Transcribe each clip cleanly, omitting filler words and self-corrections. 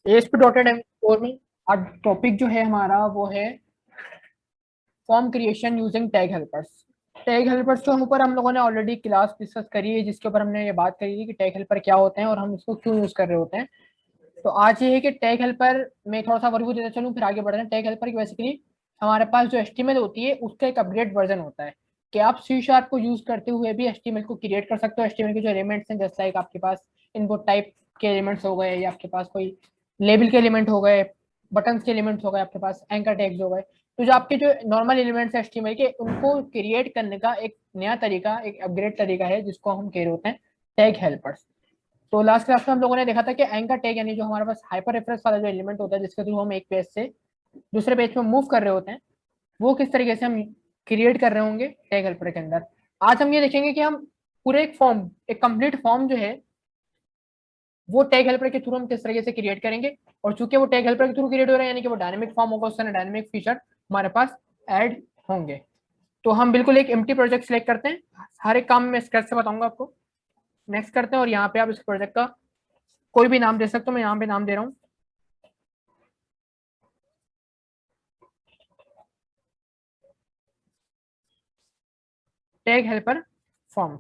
ASP.NET core में आज topic जो है हमारा वो है form creation using tag helpers. Tag helpers के ऊपर हम लोगों ने ऑलरेडी क्लास डिस्कस करी है, जिसके ऊपर हमने ये बात करी थी कि टैग हेल्पर क्या होते हैं और हम इसको क्यों यूज कर रहे होते हैं। तो आज ये है कि टैग हेल्पर में थोड़ा सा ओवरव्यू देता चलूँ, फिर आगे बढ़ रहे हैं। टैग हेल्पर की बेसिकली हमारे पास जो एचटीएमएल होती है उसका एक अपग्रेड वर्जन होता है कि आप सी शार्प को यूज करते हुए भी एचटीएमएल को क्रिएट कर सकते हो। एचटीएमएल के जो एलिमेंट्स हैं, जैसे लाइक आपके पास इनपुट टाइप के एलिमेंट्स हो गए, या आपके पास कोई लेबल के एलिमेंट हो गए, बटन के एलिमेंट्स हो गए, आपके पास एंकर टैग्स हो गए। तो जो आपके जो नॉर्मल एलिमेंट्स है एचटीएमएल के, उनको क्रिएट करने का एक नया तरीका, एक अपग्रेड तरीका है, जिसको हम कह रहे होते हैं टैग हेल्पर्स। तो लास्ट क्लास में हम लोगों ने देखा था कि एंकर टैग यानी जो हमारे पास हाइपर रेफरेंस वाला जो एलिमेंट होता है, जिसके थ्रू हम एक पेज से दूसरे पेज में मूव कर रहे होते हैं, वो किस तरीके से हम क्रिएट कर रहे होंगे टैग हेल्पर के अंदर। आज हम ये देखेंगे कि हम पूरे एक फॉर्म, एक कंप्लीट फॉर्म जो है वो टैग हेल्पर के थ्रू हम किस तरीके से क्रिएट करेंगे। और चूंकि वो टैग हेल्पर के थ्रू क्रिएट हो रहा है, यानी कि वो डायनेमिक फॉर्म होगा, उससे डायनेमिक फीचर हमारे पास ऐड होंगे। तो हम बिल्कुल एक एम्प्टी प्रोजेक्ट सिलेक्ट करते हैं। हर एक काम में स्केच से बताऊंगा आपको। नेक्स्ट करते हैं और यहाँ पे आप इस प्रोजेक्ट का कोई भी नाम दे सकते हो। मैं यहाँ पे नाम दे रहा हूँ टैग हेल्पर फॉर्म।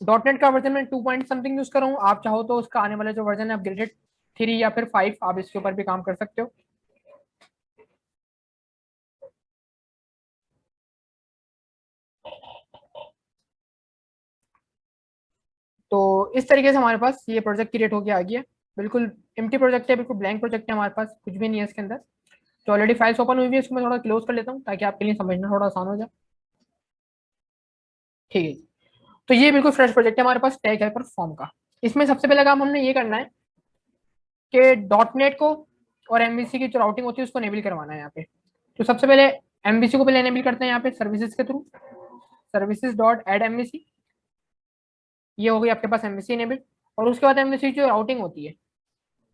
डॉटनेट का वर्जन में 2 पॉइंट समथिंग यूज कर रहा हूँ। आप चाहो तो उसका आने वाला जो वर्जन है अपग्रेडेड 3 या फिर 5, आप इसके ऊपर भी काम कर सकते हो। तो इस तरीके से हमारे पास ये प्रोजेक्ट क्रिएट होकर आ गया। बिल्कुल एम्प्टी प्रोजेक्ट है, बिल्कुल ब्लैंक प्रोजेक्ट है, हमारे पास कुछ भी नहीं है इसके अंदर। तो ऑलरेडी फाइल्स ओपन हुई है, इसको मैं थोड़ा क्लोज कर लेता हूँ ताकि आपके लिए समझना थोड़ा आसान हो जाए। ठीक है जी। तो ये बिल्कुल फ्रेश प्रोजेक्ट है हमारे पास टैग हेल्पर फॉर्म का। इसमें सबसे पहले काम हमने ये करना है कि डॉटनेट को और एमवीसी की जो राउटिंग होती है उसको एनेबल करवाना है यहाँ पे। तो सबसे पहले एमवीसी को पहले एनेबल करते हैं यहाँ पे सर्विसेज के थ्रू। सर्विसेज डॉट एड एमवीसी, ये हो गई आपके पास एमवीसी एनेबल। और उसके बाद एमवीसी जो राउटिंग होती है,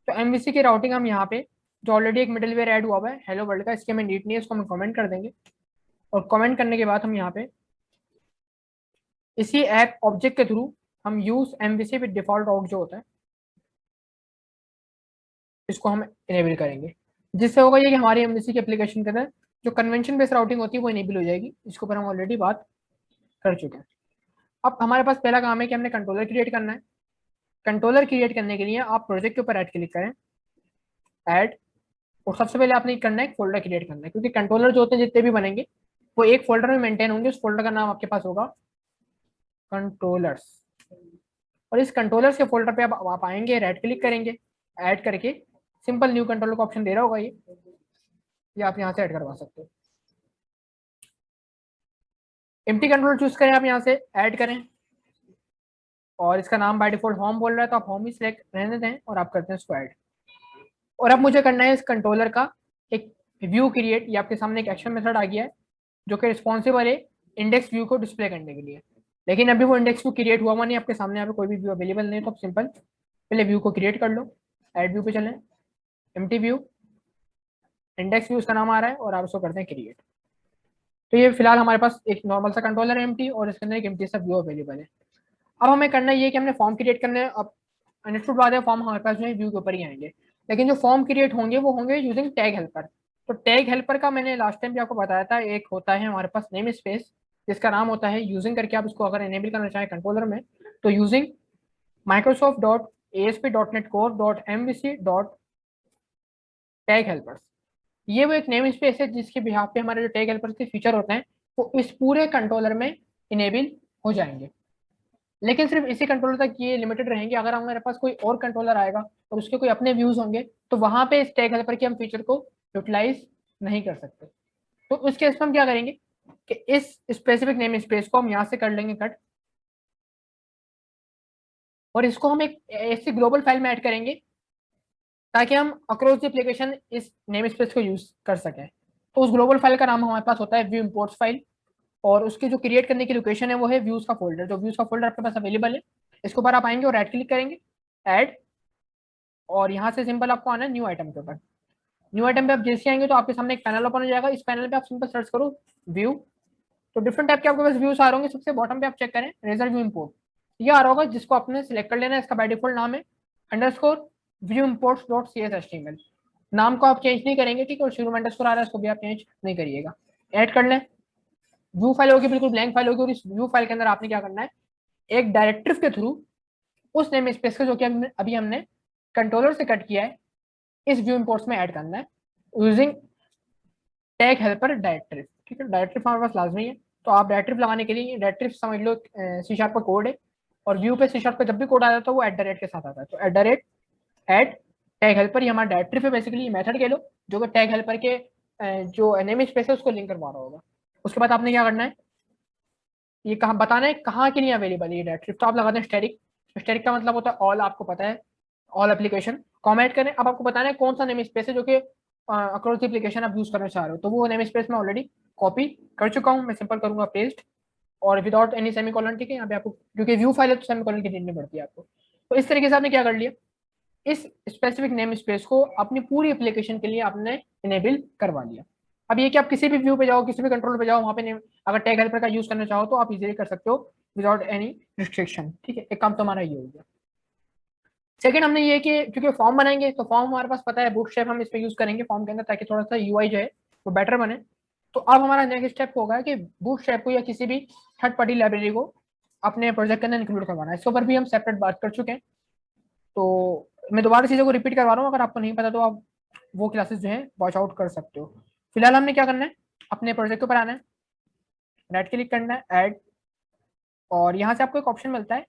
तो एमवीसी की राउटिंग हम यहाँ पे जो ऑलरेडी एक मिडलवेयर ऐड हुआ है हेलो वर्ल्ड का, इसके में नीड नहीं है, इसको हम कमेंट कर देंगे। और कमेंट करने के बाद हम यहाँ पे इसी ऐप ऑब्जेक्ट के थ्रू हम यूज एमवीसी विद डिफॉल्ट राउट जो होता है, इसको हम इनेबल करेंगे। जिससे होगा ये कि हमारी एमवीसी की एप्लीकेशन के अंदर जो कन्वेंशन बेस्ड राउटिंग होती है वो इनेबल हो जाएगी। इसके ऊपर हम ऑलरेडी बात कर चुके हैं। अब हमारे पास पहला काम है कि हमने कंट्रोलर क्रिएट करना है। कंट्रोलर क्रिएट करने के लिए आप प्रोजेक्ट के ऊपर ऐड क्लिक करें, ऐड। और सबसे पहले आपने करना है एक फोल्डर क्रिएट करना है, क्योंकि कंट्रोलर जो होते हैं जितने भी बनेंगे वो एक फोल्डर में मेंटेन होंगे। उस फोल्डर का नाम आपके पास होगा कंट्रोलर्स। और इस कंट्रोलर्स के फोल्डर पे आप आएंगे, राइट क्लिक करेंगे, ऐड करके सिंपल न्यू कंट्रोलर का ऑप्शन दे रहा होगा ये आप यहाँ से ऐड करवा सकते हो। एम्प्टी कंट्रोलर चूज करें, आप यहाँ से ऐड करें। और इसका नाम बाय डिफॉल्ट होम बोल रहा है, तो आप होम ही सिलेक्ट रहने दें और आप करते हैं इसको ऐड। और अब मुझे करना है इस कंट्रोलर का एक व्यू क्रिएट। ये आपके सामने एक एक्शन मेथड आ गया है जो कि रिस्पॉन्सिबल है इंडेक्स व्यू को डिस्प्ले करने के लिए। लेकिन अभी वो इंडेक्स व्यू क्रिएट हुआ नहीं, आपके सामने यहाँ पे कोई भी व्यू अवेलेबल नहीं है। तो आप सिंपल पहले व्यू को क्रिएट कर लो, ऐड व्यू पे चलें, एम्प्टी व्यू, इंडेक्स व्यू उसका नाम आ रहा है, और आप उसको करते हैं क्रिएट। तो ये फिलहाल हमारे पास एक नॉर्मल सा कंट्रोलर है एम्प्टी, और इसके अंदर एक एम्प्टी सा व्यू अवेलेबल है। अब हमें करना ये कि हमने फॉर्म क्रिएट करने, अब अंडरस्टूड बात है, फॉर्म हमारे पास जो है व्यू के ऊपर ही आएंगे। लेकिन जो फॉर्म क्रिएट होंगे वो होंगे यूजिंग टैग हेल्पर। तो टैग हेल्पर का मैंने लास्ट टाइम भी आपको बताया था, एक होता है हमारे पास नेम स्पेस जिसका नाम होता है यूजिंग करके। आप इसको अगर एनेबल करना चाहें कंट्रोलर में, तो using Microsoft dot ASP dot net core dot MVC dot tag helpers, ये वो एक नेम स्पेस है जिसके बिहाफ पे हमारे जो टैग हेल्पर्स के फीचर होते हैं वो इस पूरे कंट्रोलर में इनेबल हो जाएंगे। लेकिन सिर्फ इसी कंट्रोलर तक ये लिमिटेड रहेंगे। अगर हमारे पास कोई और कंट्रोलर आएगा और उसके कोई अपने व्यूज होंगे, तो वहां पे इस टैग हेल्पर के हम फीचर को यूटिलाइज नहीं कर सकते। तो उस केस में हम क्या करेंगे कि इस स्पेसिफिक नेम स्पेस को हम यहाँ से कर लेंगे कट, और इसको हम एक ऐसी ग्लोबल फाइल में ऐड करेंगे ताकि हम अक्रॉस द एप्लीकेशन इस नेम स्पेस को यूज कर सकें। तो उस ग्लोबल फाइल का नाम हमारे पास होता है व्यू इंपोर्ट्स फाइल, और उसकी जो क्रिएट करने की लोकेशन है वो है व्यूज का फोल्डर। जो व्यूज का फोल्डर आपके पास अवेलेबल है, इसके ऊपर आप आएंगे और राइट क्लिक करेंगे, ऐड। और यहाँ से सिंपल आपको आना है न्यू आइटम के ऊपर। न्यू आइटम पे आप जैसे आएंगे तो आपके सामने एक पैनल ओपन हो जाएगा। इस पैनल पे आप सिंपल सर्च करो व्यू, तो डिफरेंट टाइप के आपके पास व्यूज आ रहे होंगे। सबसे बॉटम पे आप चेक करें रेजर व्यू इंपोर्ट, ये आ रहा होगा, जिसको आपने सिलेक्ट कर लेना है। इसका बाय डिफॉल्ट नाम है underscore view imports dot C S HTML, नाम को आप चेंज नहीं करेंगे, ठीक है, और शुरू में अंडरस्कोर आ रहा है उसको भी आप चेंज नहीं करिएगा। ऐड कर लें, व्यू फाइल होगी, बिल्कुल ब्लैंक फाइल होगी, और इस व्यू फाइल के अंदर आपने क्या करना है, एक डायरेक्टिव के थ्रू उस नेम स्पेस का जो कि अभी हमने कंट्रोलर से कट किया है, इस व्यू इम्पोर्ट्स में ऐड करना है यूजिंग टैग हेल्पर डायरेक्टिव, ठीक है। डायरेक्टिव हमारे पास लाजमी है, तो आप डायरेक्टिव लगाने के लिए, डायरेक्टिव समझ लो C# का कोड है, और व्यू पे C# का जब भी कोड आ जाता है वो @ के साथ आता है, तो @ टैग हेल्पर, ये हमारा डायरेक्टिव है बेसिकली, मेथड कह लो, जो कि टैग हेल्पर के जो नेम स्पेस है उसको लिंक करवा रहा होगा। उसके बाद आपने क्या करना है, ये कहाँ बताना है कहाँ के लिए अवेलेबल है ये डायरेक्टिव, तो आप लगाते हैं स्टैटिक। स्टैटिक का मतलब होता है ऑल, आपको पता है, ऑल एप्लीकेशन कॉमेंट करें। अब आपको बताना है कौन सा नेम स्पेस है जो कि अक्रॉस द एप्लीकेशन आप यूज करना चाह रहे हो, तो वो नेम स्पेस मैं ऑलरेडी कॉपी कर चुका हूँ, मैं सिंपल करूंगा पेस्ट, और विदाउट एनी सेमीकोलन, ठीक है। यहाँ पे आपको, क्योंकि व्यू फाइल है तो सेमीकोलन की नीड नहीं पड़ती है आपको। तो इस तरीके से आपने क्या कर लिया, इस स्पेसिफिक नेम स्पेस को अपनी पूरी एप्लीकेशन के लिए आपने इनेबल करवा लिया। अब ये कि आप किसी भी व्यू पे जाओ, किसी भी कंट्रोल पे जाओ, वहाँ पे अगर टैग हेल्पर का यूज करना चाहो तो आप इजीली कर सकते हो विदाउट एनी रिस्ट्रिक्शन, ठीक है। एक काम तो हमारा ये हो गया। सेकंड हमने ये कि क्योंकि फॉर्म बनाएंगे तो फॉर्म हमारे पास पता है, बूटस्ट्रैप हम इस पे यूज करेंगे फॉर्म के अंदर, ताकि थोड़ा सा UI जो है वो बेटर बने। तो अब हमारा नेक्स्ट स्टेप होगा कि बूटस्ट्रैप को या किसी भी थर्ड पार्टी लाइब्रेरी को अपने प्रोजेक्ट के अंदर इंक्लूड करवाना है। इसके ऊपर भी हम सेपरेट बात कर चुके हैं, तो मैं दोबारा चीज़ों को रिपीट करवा रहा हूँ, अगर आपको नहीं पता तो आप वो क्लासेस जो है वॉच आउट कर सकते हो। फिलहाल हमने क्या करना है, अपने प्रोजेक्ट के ऊपर आना है, राइट क्लिक करना है, ऐड, और यहाँ से आपको एक ऑप्शन मिलता है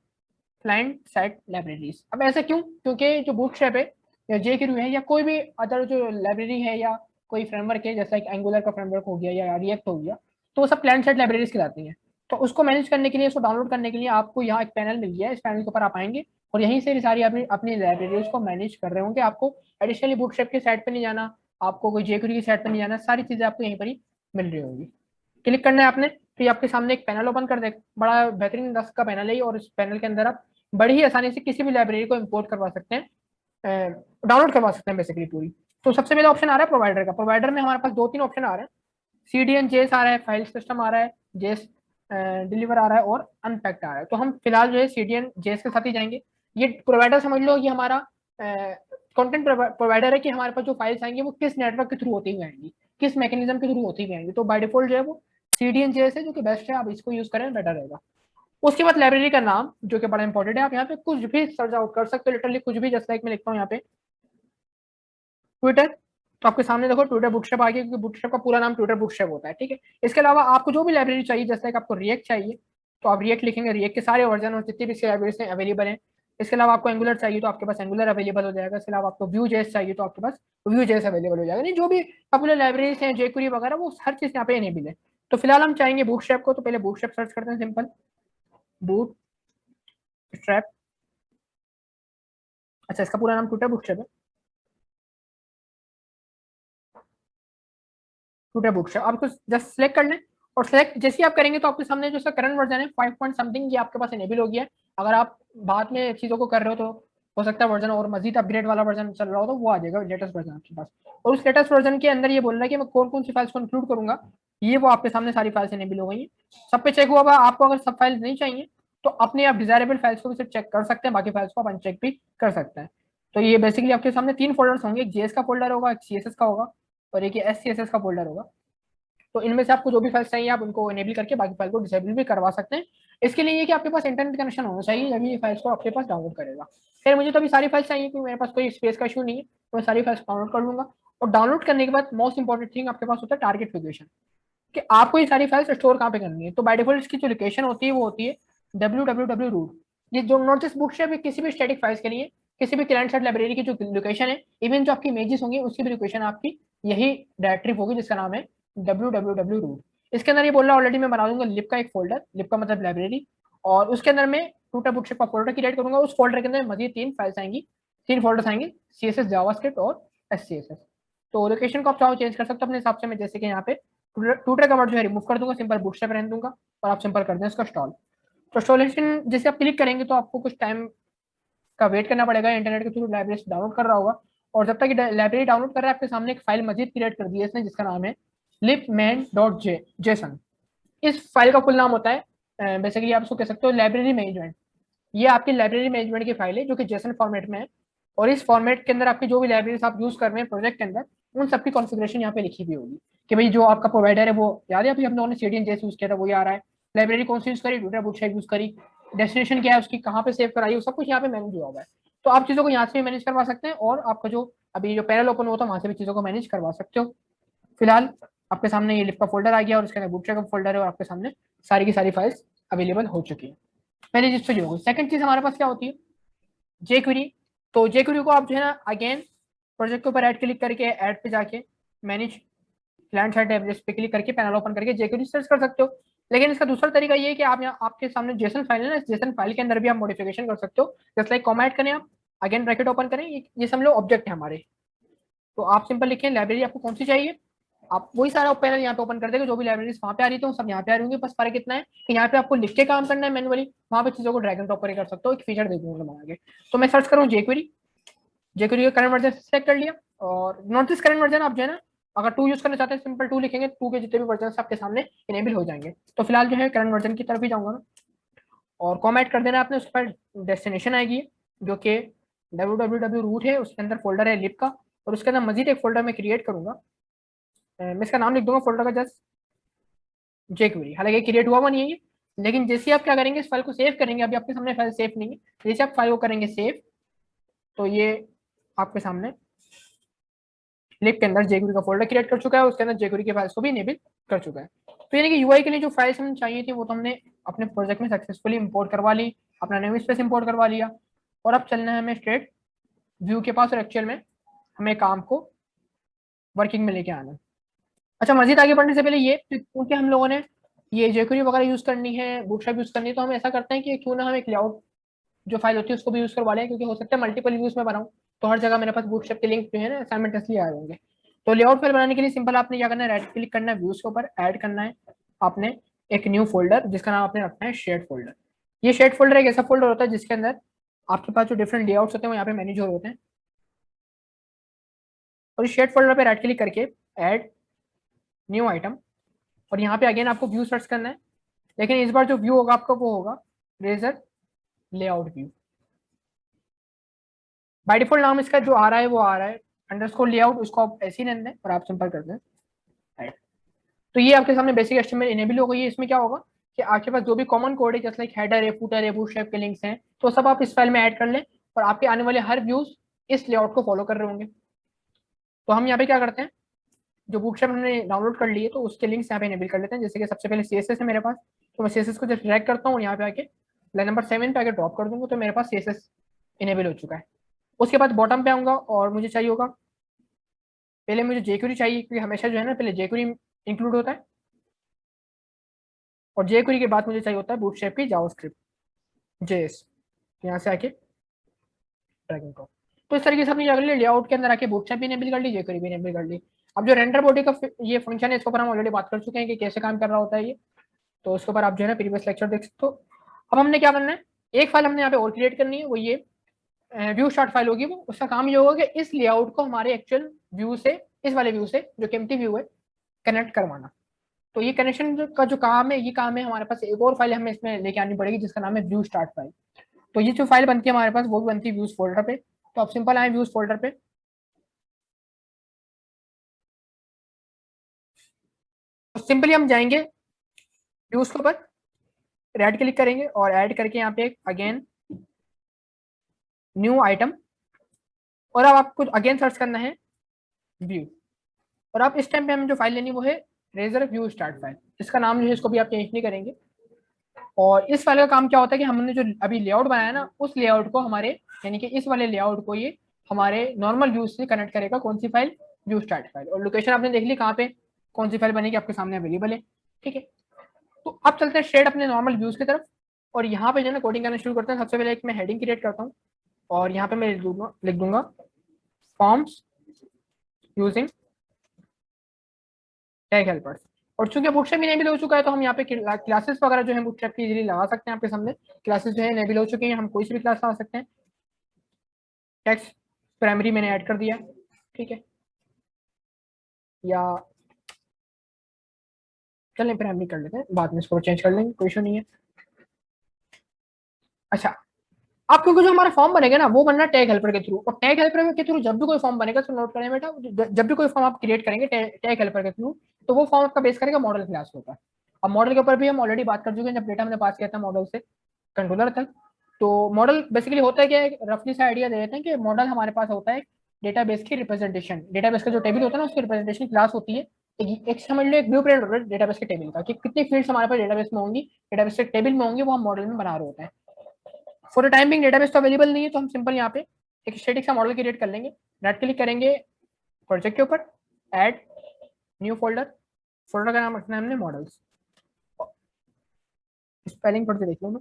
क्लाइंट साइड लाइब्रेरीज। अब ऐसा क्यों, क्योंकि जो बूटस्ट्रैप है या jQuery है या कोई भी अदर जो लाइब्रेरी है या कोई फ्रेमवर्क है, जैसा एक एंगुलर का फ्रेमवर्क हो गया या रिएक्ट हो गया, तो वो सब क्लाइंट साइड लाइब्रेरीज कहलाती हैं। तो उसको मैनेज करने के लिए, उसको डाउनलोड करने के लिए आपको यहाँ एक पैनल मिल गया है, इस पैनल के ऊपर आप आएंगे और यहीं से सारी अपनी अपनी लाइब्रेरीज को मैनेज कर रहे होंगे। आपको एडिशनली बूटस्ट्रैप की साइट पर नहीं जाना, आपको कोई jQuery की साइट पर नहीं जाना, सारी चीज़ें आपको यहीं पर ही मिल रही होंगी। क्लिक करना है आपने, तो ये आपके सामने एक पैनल ओपन कर दे, बड़ा बेहतरीन 10 का पैनल है, और इस पैनल के अंदर आप बड़ी ही आसानी से किसी भी लाइब्रेरी को इंपोर्ट करवा सकते हैं, डाउनलोड करवा सकते हैं बेसिकली पूरी। तो सबसे पहले ऑप्शन आ रहा है प्रोवाइडर का। प्रोवाइडर में हमारे पास 2-3 ऑप्शन आ रहे हैं, CDN JS आ रहा है, फाइल सिस्टम आ रहा है, JS डिलीवर आ रहा है, और अनपैक्ड आ रहा है। तो हम फिलहाल जो है CDN JS के साथ ही जाएंगे। ये प्रोवाइडर समझ लो, ये हमारा कंटेंट प्रोवाइडर है कि हमारे पास जो फाइल्स आएंगी वो किस नेटवर्क के थ्रू होती हुई आएंगी, किस मैकेनिज्म के थ्रू होती हुई आएंगी। तो बाय डिफॉल्ट जो है वो CDN JS है, जो कि बेस्ट है, आप इसको यूज करें बेटर रहेगा। उसके बाद लाइब्रेरी का नाम जो कि बड़ा इंपॉर्टेंट है, आप यहाँ पे कुछ भी सर्च आउट कर सकते हो, लिटरली कुछ भी, जैसा लाइक मैं लिखता हूँ यहाँ पे ट्विटर, तो आपके सामने देखो ट्विटर बूटस्ट्रैप आ गया, क्योंकि बूटस्ट्रैप का पूरा नाम ट्विटर बूटस्ट्रैप होता है, ठीक है। इसके अलावा आपको जो भी लाइब्रेरी चाहिए, जैसे कि आपको रिएक्ट चाहिए तो आप रिएक्ट लिखेंगे, रिएक्ट के सारे वर्जन और जितनी भी इसकी लाइब्रेरीज हैं अवेलेबल हैं। इसके अलावा आपको एंगुलर चाहिए तो आपके पास एंगुलर अवेलेबल हो जाएगा। इसके अलावा आपको व्यू जेएस चाहिए तो आपके पास व्यू जेएस अवेलेबल हो जाएगा। नहीं, जो भी पॉपुलर लाइब्रेरीज हैं, jQuery वगैरह, वो हर चीज़ यहाँ पे इनेबल है। तो फिलहाल हम चाहेंगे बूटस्ट्रैप को, तो पहले बूटस्ट्रैप सर्च करते हैं, सिंपल बूट स्ट्रैप। अच्छा, इसका पूरा नाम ट्विटर बूटस्ट्रैप है, ट्विटर बूटस्ट्रैप। आपको जस्ट सेलेक्ट करना है, और सेलेक्ट जैसे ही आप करेंगे तो आपके सामने जो इसका करंट वर्जन है 5 पॉइंट समथिंग, ये आपके पास इनेबल हो गया है। अगर आप बाद में चीज़ों को कर रहे हो तो हो सकता है वर्जन और मजीद अपग्रेड वाला वर्जन चल रहा हो, तो वो आ जाएगा लेटेस्ट वर्जन आपके पास। और उस लेटेस्ट वर्जन के अंदर ये बोल रहा है कि मैं कौन कौन सी फाइल्स को इंक्लूड करूंगा, ये वो आपके सामने सारी फाइल्स इनेबल हो गई हैं। सब पे चेक हुआ होगा। आपको अगर सब फाइल्स नहीं चाहिए तो अपने आप डिजायरेबल फाइल्स को भी सिर्फ चेक कर सकते हैं, बाकी फाइल्स को आप अनचेक भी कर सकते हैं। तो ये बेसिकली आपके सामने 3 फोल्डर्स होंगे, एक जेएस का फोल्डर होगा, एक CSS का होगा, और एक SCSS का फोल्डर होगा। तो इनमें से आपको जो भी फाइल्स चाहिए आप उनको इनेबल करके बाकी फाइल को डिसेबल भी करवा सकते हैं। इसके लिए ये कि आपके पास इंटरनेट कनेक्शन होना चाहिए, जब ये फाइल्स को आपके पास डाउनलोड करेगा। फिर मुझे तो अभी सारी फाइल्स चाहिए, क्योंकि मेरे पास कोई स्पेस का इशू नहीं है, तो मैं सारी फाइल्स डाउनलोड कर लूंगा। और डाउनलोड करने के बाद मोस्ट इंपॉर्टेंट थिंग आपके पास होता है टारगेट लोकेशन, कि आपको ये सारी फाइल्स स्टोर कहाँ पे करनी है। तो बाय डिफॉल्ट इसकी जो लोकेशन होती है वो होती है www रूट। ये जो नॉट जस्ट बुकशेप है, किसी भी स्टैटिक फाइल्स के लिए, किसी भी क्लाइंट साइड लाइब्रेरी की जो लोकेशन है, इवन जो आपकी इमेजेस होंगी उसकी भी लोकेशन आपकी यही डायरेक्टरी होगी, जिसका नाम है www रूट। इसके अंदर ये बोल रहा है ऑलरेडी मैं बना दूंगा लिप का एक फोल्डर, लिप का मतलब लाइब्रेरी, और उसके अंदर मैं ट्विटर बुकशेप का फोल्डर क्रिएट करूंगा। उस फोल्डर के अंदर मजीद 3 फाइल्स आएंगी, 3 फोल्डर्स आएंगे, CSS जावास्क्रिप्ट और SCSS। तो लोकेशन को आप चाहो चेंज कर सकते हो अपने हिसाब से। मैं जैसे कि यहाँ पे ट्विटर का वर्ड जो है रिमूव कर दूंगा, सिंपल बूटस्ट्रैप रहने दूंगा, और आप सिंपल कर दें इसका स्टॉल। तो इंस्टॉलेशन जैसे आप क्लिक करेंगे तो आपको कुछ टाइम का वेट करना पड़ेगा, इंटरनेट के थ्रू लाइब्रेरी डाउनलोड कर रहा होगा। और जब तक लाइब्रेरी डाउनलोड कर रहा है, आपके सामने एक फाइल मजीद क्रिएट कर दी है इसने, जिसका नाम है lipman.json। इस फाइल का फुल नाम होता है बेसिकली आप उसको कह सकते हो लाइब्रेरी मैनेजमेंट। ये आपकी लाइब्रेरी मैनेजमेंट की फाइल है जो कि जेसन फॉर्मेट में है। और इस फॉर्मेट के अंदर आपकी जो भी लाइब्रेरीज आप यूज कर रहे हैं प्रोजेक्ट के अंदर, उन सबकी कॉन्फ़िगरेशन यहाँ पे लिखी हुई होगी कि भाई जो आपका प्रोवाइडर है वो याद है अभी हम लोगों ने CDN जैसे यूज किया था वही आ रहा है, लाइब्रेरी कौन सी यूज करी, डॉट बूटस्ट्रैप यूज करी, डेस्टिनेशन क्या है उसकी, कहाँ पे सेव कराई, सब कुछ यहाँ पे मैनेज हुआ हुआ है। तो आप चीज़ों को यहाँ से भी मैनेज करवा सकते हैं और आपका जो अभी जो पैनल ओपन हुआ था वहाँ से भी चीज़ों को मैनेज करवा सकते हो। फिलहाल आपके सामने ये लिप का फोल्डर आ गया और उसके अंदर बूटस्ट्रैप का फोल्डर है और आपके सामने सारी की सारी फाइल्स अवेलेबल हो चुकी है। पहली चीज तो ये होगी। सेकंड चीज हमारे पास क्या होती है, जेक्वेरी। तो जेक्वेरी को आप जो है ना अगेन प्रोजेक्ट के ऊपर ऐड क्लिक करके ऐड पे जाके मैनेज क्लाइंट साइड एवरेज पे क्लिक करके पैनल ओपन करके जेक्वेरी सर्च कर सकते हो। लेकिन इसका दूसरा तरीका ये है कि आप यहाँ आपके सामने जेसन फाइल है ना, इस जेसन फाइल के अंदर भी आप मॉडिफिकेशन कर सकते हो। जस्ट लाइक कॉमा ऐड करें आप, अगेन ब्रैकेट ओपन करें, ये समझ लो ऑब्जेक्ट है हमारे। तो आप सिंपल लिखें लाइब्रेरी आपको कौन सी चाहिए, आप वही सारा पैनल यहाँ पे ओपन कर देंगे, जो भी लाइब्रेरीज वहाँ पे आ रही थी सब यहाँ पे आ रही होंगी। बस फर्क इतना है कि यहाँ पे आपको लिख के काम करना है मैनुअली, वहाँ पे चीजों को ड्रैग एंड ड्रॉप करके कर सकते हो, एक फीचर दे दूंगा बना के। तो मैं सर्च करूँ जेक्वेरी, जेक्वेरी का करंट वर्जन सेलेक्ट कर लिया और नॉट दिस करंट वर्जन आप जो है ना अगर 2 यूज करना चाहते हैं सिंपल 2 लिखेंगे, 2 के जितने भी वर्जन आपके सामने इनेबल हो जाएंगे। तो फिलहाल जो है करंट वर्जन की तरफ ही जाऊंगा मैं और कॉमेंट कर देना आपने, उस पर डेस्टिनेशन आएगी जो कि www रूट है, उसके अंदर फोल्डर है लिप का और उसके अंदर मजीद एक फोल्डर मैं क्रिएट करूंगा। मैं इसका नाम लिख दूंगा फोल्डर का जस्ट जेक्वेरी। हालांकि क्रिएट हुआ नहीं है, लेकिन जैसे आप क्या करेंगे इस फाइल को सेव करेंगे, अभी आपके सामने फाइल सेव नहीं है, जैसे आप फाइल को करेंगे सेव तो ये आपके सामने लिप के अंदर जेक्वेरी का फोल्डर क्रिएट कर चुका है, उसके अंदर जेक्वेरी के फाइल्स को भी इनेबल कर चुका है। तो यानी कि यूआई के लिए जो फाइल्स हमें चाहिए थी वो तो हमने अपने प्रोजेक्ट में सक्सेसफुली इंपोर्ट करवा ली, अपना नेम स्पेस इंपोर्ट करवा लिया और अब चलना है हमें स्ट्रेट व्यू के पास और एक्चुअल में हमें काम को वर्किंग में लेके आना है। अच्छा, मजीद आगे बढ़ने से पहले ये क्योंकि हम लोगों ने ये जेक्वेरी वगैरह यूज करनी है, बूटस्ट्रैप यूज करनी है, तो हम ऐसा करते हैं कि क्यों ना हम एक लेआउट जो फाइल होती है उसको भी यूज करवा लें, क्योंकि हो सकता है मल्टीपल व्यूज में बनाऊं तो हर जगह मेरे पास बूटस्ट्रैप के लिंक जो है ना साइमल्टेनियसली आ जाएंगे। तो लेआउट फाइल बनाने के लिए सिंपल आपने क्या करना है, राइट क्लिक करना है व्यूज के ऊपर, ऐड करना है आपने एक न्यू फोल्डर जिसका नाम आपने रखना है शेयर्ड फोल्डर। ये शेयर्ड फोल्डर एक ऐसा फोल्डर होता है जिसके अंदर आपके पास जो डिफरेंट लेआउट्स होते हैं वो यहाँ पे मैनेज हो रहे होते हैं। और इस शेयर्ड फोल्डर पे राइट क्लिक करके ऐड न्यू आइटम और यहाँ पे अगेन आपको व्यू सर्च करना है, लेकिन इस बार जो व्यू होगा आपका वो होगा razor layout view. By default नाम इसका जो आ रहा है वो आ रहा है अंडरस्कोर लेआउट, उसको आप ऐसे ही रहने दें और आप सिंपल कर दें ऐड। तो ये आपके सामने बेसिक एचटीएमएल इनेबल हो गई है। इसमें क्या होगा कि आपके पास जो भी कॉमन कोड है जैसे लाइक हेडर है, फूटर है, बूटस्ट्रैप के लिंक्स हैं, तो सब आप इस फाइल में ऐड कर लें और आपके आने वाले हर व्यूज इस लेआउट को फॉलो कर रहे होंगे। तो हम यहाँ पे क्या करते हैं, जो बूटस्ट्रैप हमने डाउनलोड कर लिए तो उसके लिंक्स यहाँ पे इनेबल कर लेते हैं। जैसे कि सबसे पहले CSS है मेरे पास, तो मैं CSS को जब ड्रैग करता हूँ यहाँ पे आके लाइन नंबर 7 पे आके ड्रॉप कर दूंगा तो मेरे पास CSS इनेबल हो चुका है। उसके बाद बॉटम पे आऊंगा और मुझे चाहिए होगा, पहले मुझे जेक्वेरी चाहिए क्योंकि हमेशा जो है ना पहले जेक्वेरी इंक्लूड होता है और जेक्वेरी के बाद मुझे चाहिए होता है बूटस्ट्रैप की जावास्क्रिप्ट JS। यहाँ से आके ड्रैग एंड ड्रॉप। तो इस तरीके से अपनी अगले लेआउट के अंदर आके बूटस्ट्रैप भी इनेबल कर ली, जेक्वेरी भी इनेबल कर ली। अब जो रेंडर बॉडी का ये फंक्शन है इसके ऊपर हम ऑलरेडी बात कर चुके हैं कि कैसे काम कर रहा होता है ये, तो उसके ऊपर आप जो है ना प्रीवियस लेक्चर देख सकते हो। अब हमने क्या करना है, एक फाइल हमने यहाँ पे और क्रिएट करनी है, वो ये व्यू स्टार्ट फाइल होगी। वो उसका काम ये होगा कि इस लेआउट को हमारे एक्चुअल व्यू से, इस वाले व्यू से जो कि एम्प्टी व्यू है, कनेक्ट करवाना। तो ये कनेक्शन का जो काम है, ये काम है हमारे पास एक और फाइल हमें इसमें लेके आनी पड़ेगी जिसका नाम है व्यू स्टार्ट फाइल। तो ये जो फाइल बनती है हमारे पास वो भी बनती है व्यूज फोल्डर पे। तो आप सिंपल आए व्यूज फोल्डर पे, तो सिंपली हम जाएंगे व्यूज के ऊपर, राइट क्लिक करेंगे और ऐड करके यहाँ पे अगेन न्यू आइटम और अब आपको अगेन सर्च करना है व्यू। और अब इस टाइम पे हमें जो फाइल लेनी वो है रेजर व्यू स्टार्ट फाइल, इसका नाम जो है इसको भी आप चेंज नहीं करेंगे। और इस फाइल का काम क्या होता है कि हमने जो अभी लेआउट बनाया ना उस लेआउट को हमारे यानी कि इस वाले लेआउट को ये हमारे नॉर्मल व्यू से कनेक्ट करेगा। कौन सी फाइल, व्यू स्टार्ट फाइल। और लोकेशन आपने देख ली कहाँ पे कौन सी फाइल बनेगी आपके सामने अवेलेबल है, ठीक है। तो अब चलते हैं स्ट्रेट अपने नॉर्मल व्यूज की तरफ और यहाँ पे जो है ना कोडिंग करना शुरू करते हैं। सबसे पहले एक मैं हेडिंग क्रिएट करता हूँ और यहाँ पे मैं लिख दूंगा फॉर्म्स यूजिंग टैग हेल्पर्स। और चूंकि बूटस्ट्रैप भी इनेबल हो चुका है तो हम यहाँ पे क्लासेस वगैरह जो है बूटस्ट्रैप की इजीली लगा सकते हैं। आपके सामने क्लासेस जो है इनेबल हो चुकी हैं, हम कोई सी भी क्लास लगा सकते हैं। टेक्स्ट प्राइमरी मैंने ऐड कर दिया, ठीक है, या चलें प्राइमरी कर लेते हैं, बाद में इसको चेंज कर लेंगे, कोई इशू नहीं है। अच्छा, अब क्योंकि जो हमारा फॉर्म बनेगा ना वो बनना टैग हेल्पर के थ्रू, और टैग हेल्पर के थ्रू जब भी कोई फॉर्म बनेगा तो नोट करें बेटा, जब भी कोई फॉर्म आप क्रिएट करेंगे टैग हेल्पर के थ्रू, तो वो फॉर्म आपका बेस करेगा मॉडल क्लास के ऊपर। अब मॉडल के ऊपर भी हम ऑलरेडी बात कर चुके हैं जब डेटा हमने पास किया था मॉडल से कंट्रोलर तक। तो मॉडल बेसिकली होता है क्या, रफली सा आइडिया दे देते हैं कि मॉडल हमारे पास होता है डेटाबेस की रिप्रेजेंटेशन, डेटाबेस का जो टेबल होता है ना उसकी रिप्रेजेंटेशन क्लास होती है। एक समझ लो एक ब्लू प्रिंट होता है डेटाबेस के टेबल का, कि कितनी फील्ड्स हमारे पास डेटाबेस में होंगी, डेटाबेस के टेबल में होंगी, वो हम मॉडल में बना रहे होते हैं। For the time being database तो अवेलेबल नहीं है, तो हम सिंपल यहाँ पे एक स्टैटिक सा मॉडल क्रिएट कर लेंगे। राइट क्लिक करेंगे प्रोजेक्ट के ऊपर, ऐड न्यू फोल्डर, फोल्डर का नाम रखना है हमने मॉडल्स। स्पेलिंग पढ़ के देख लो ना।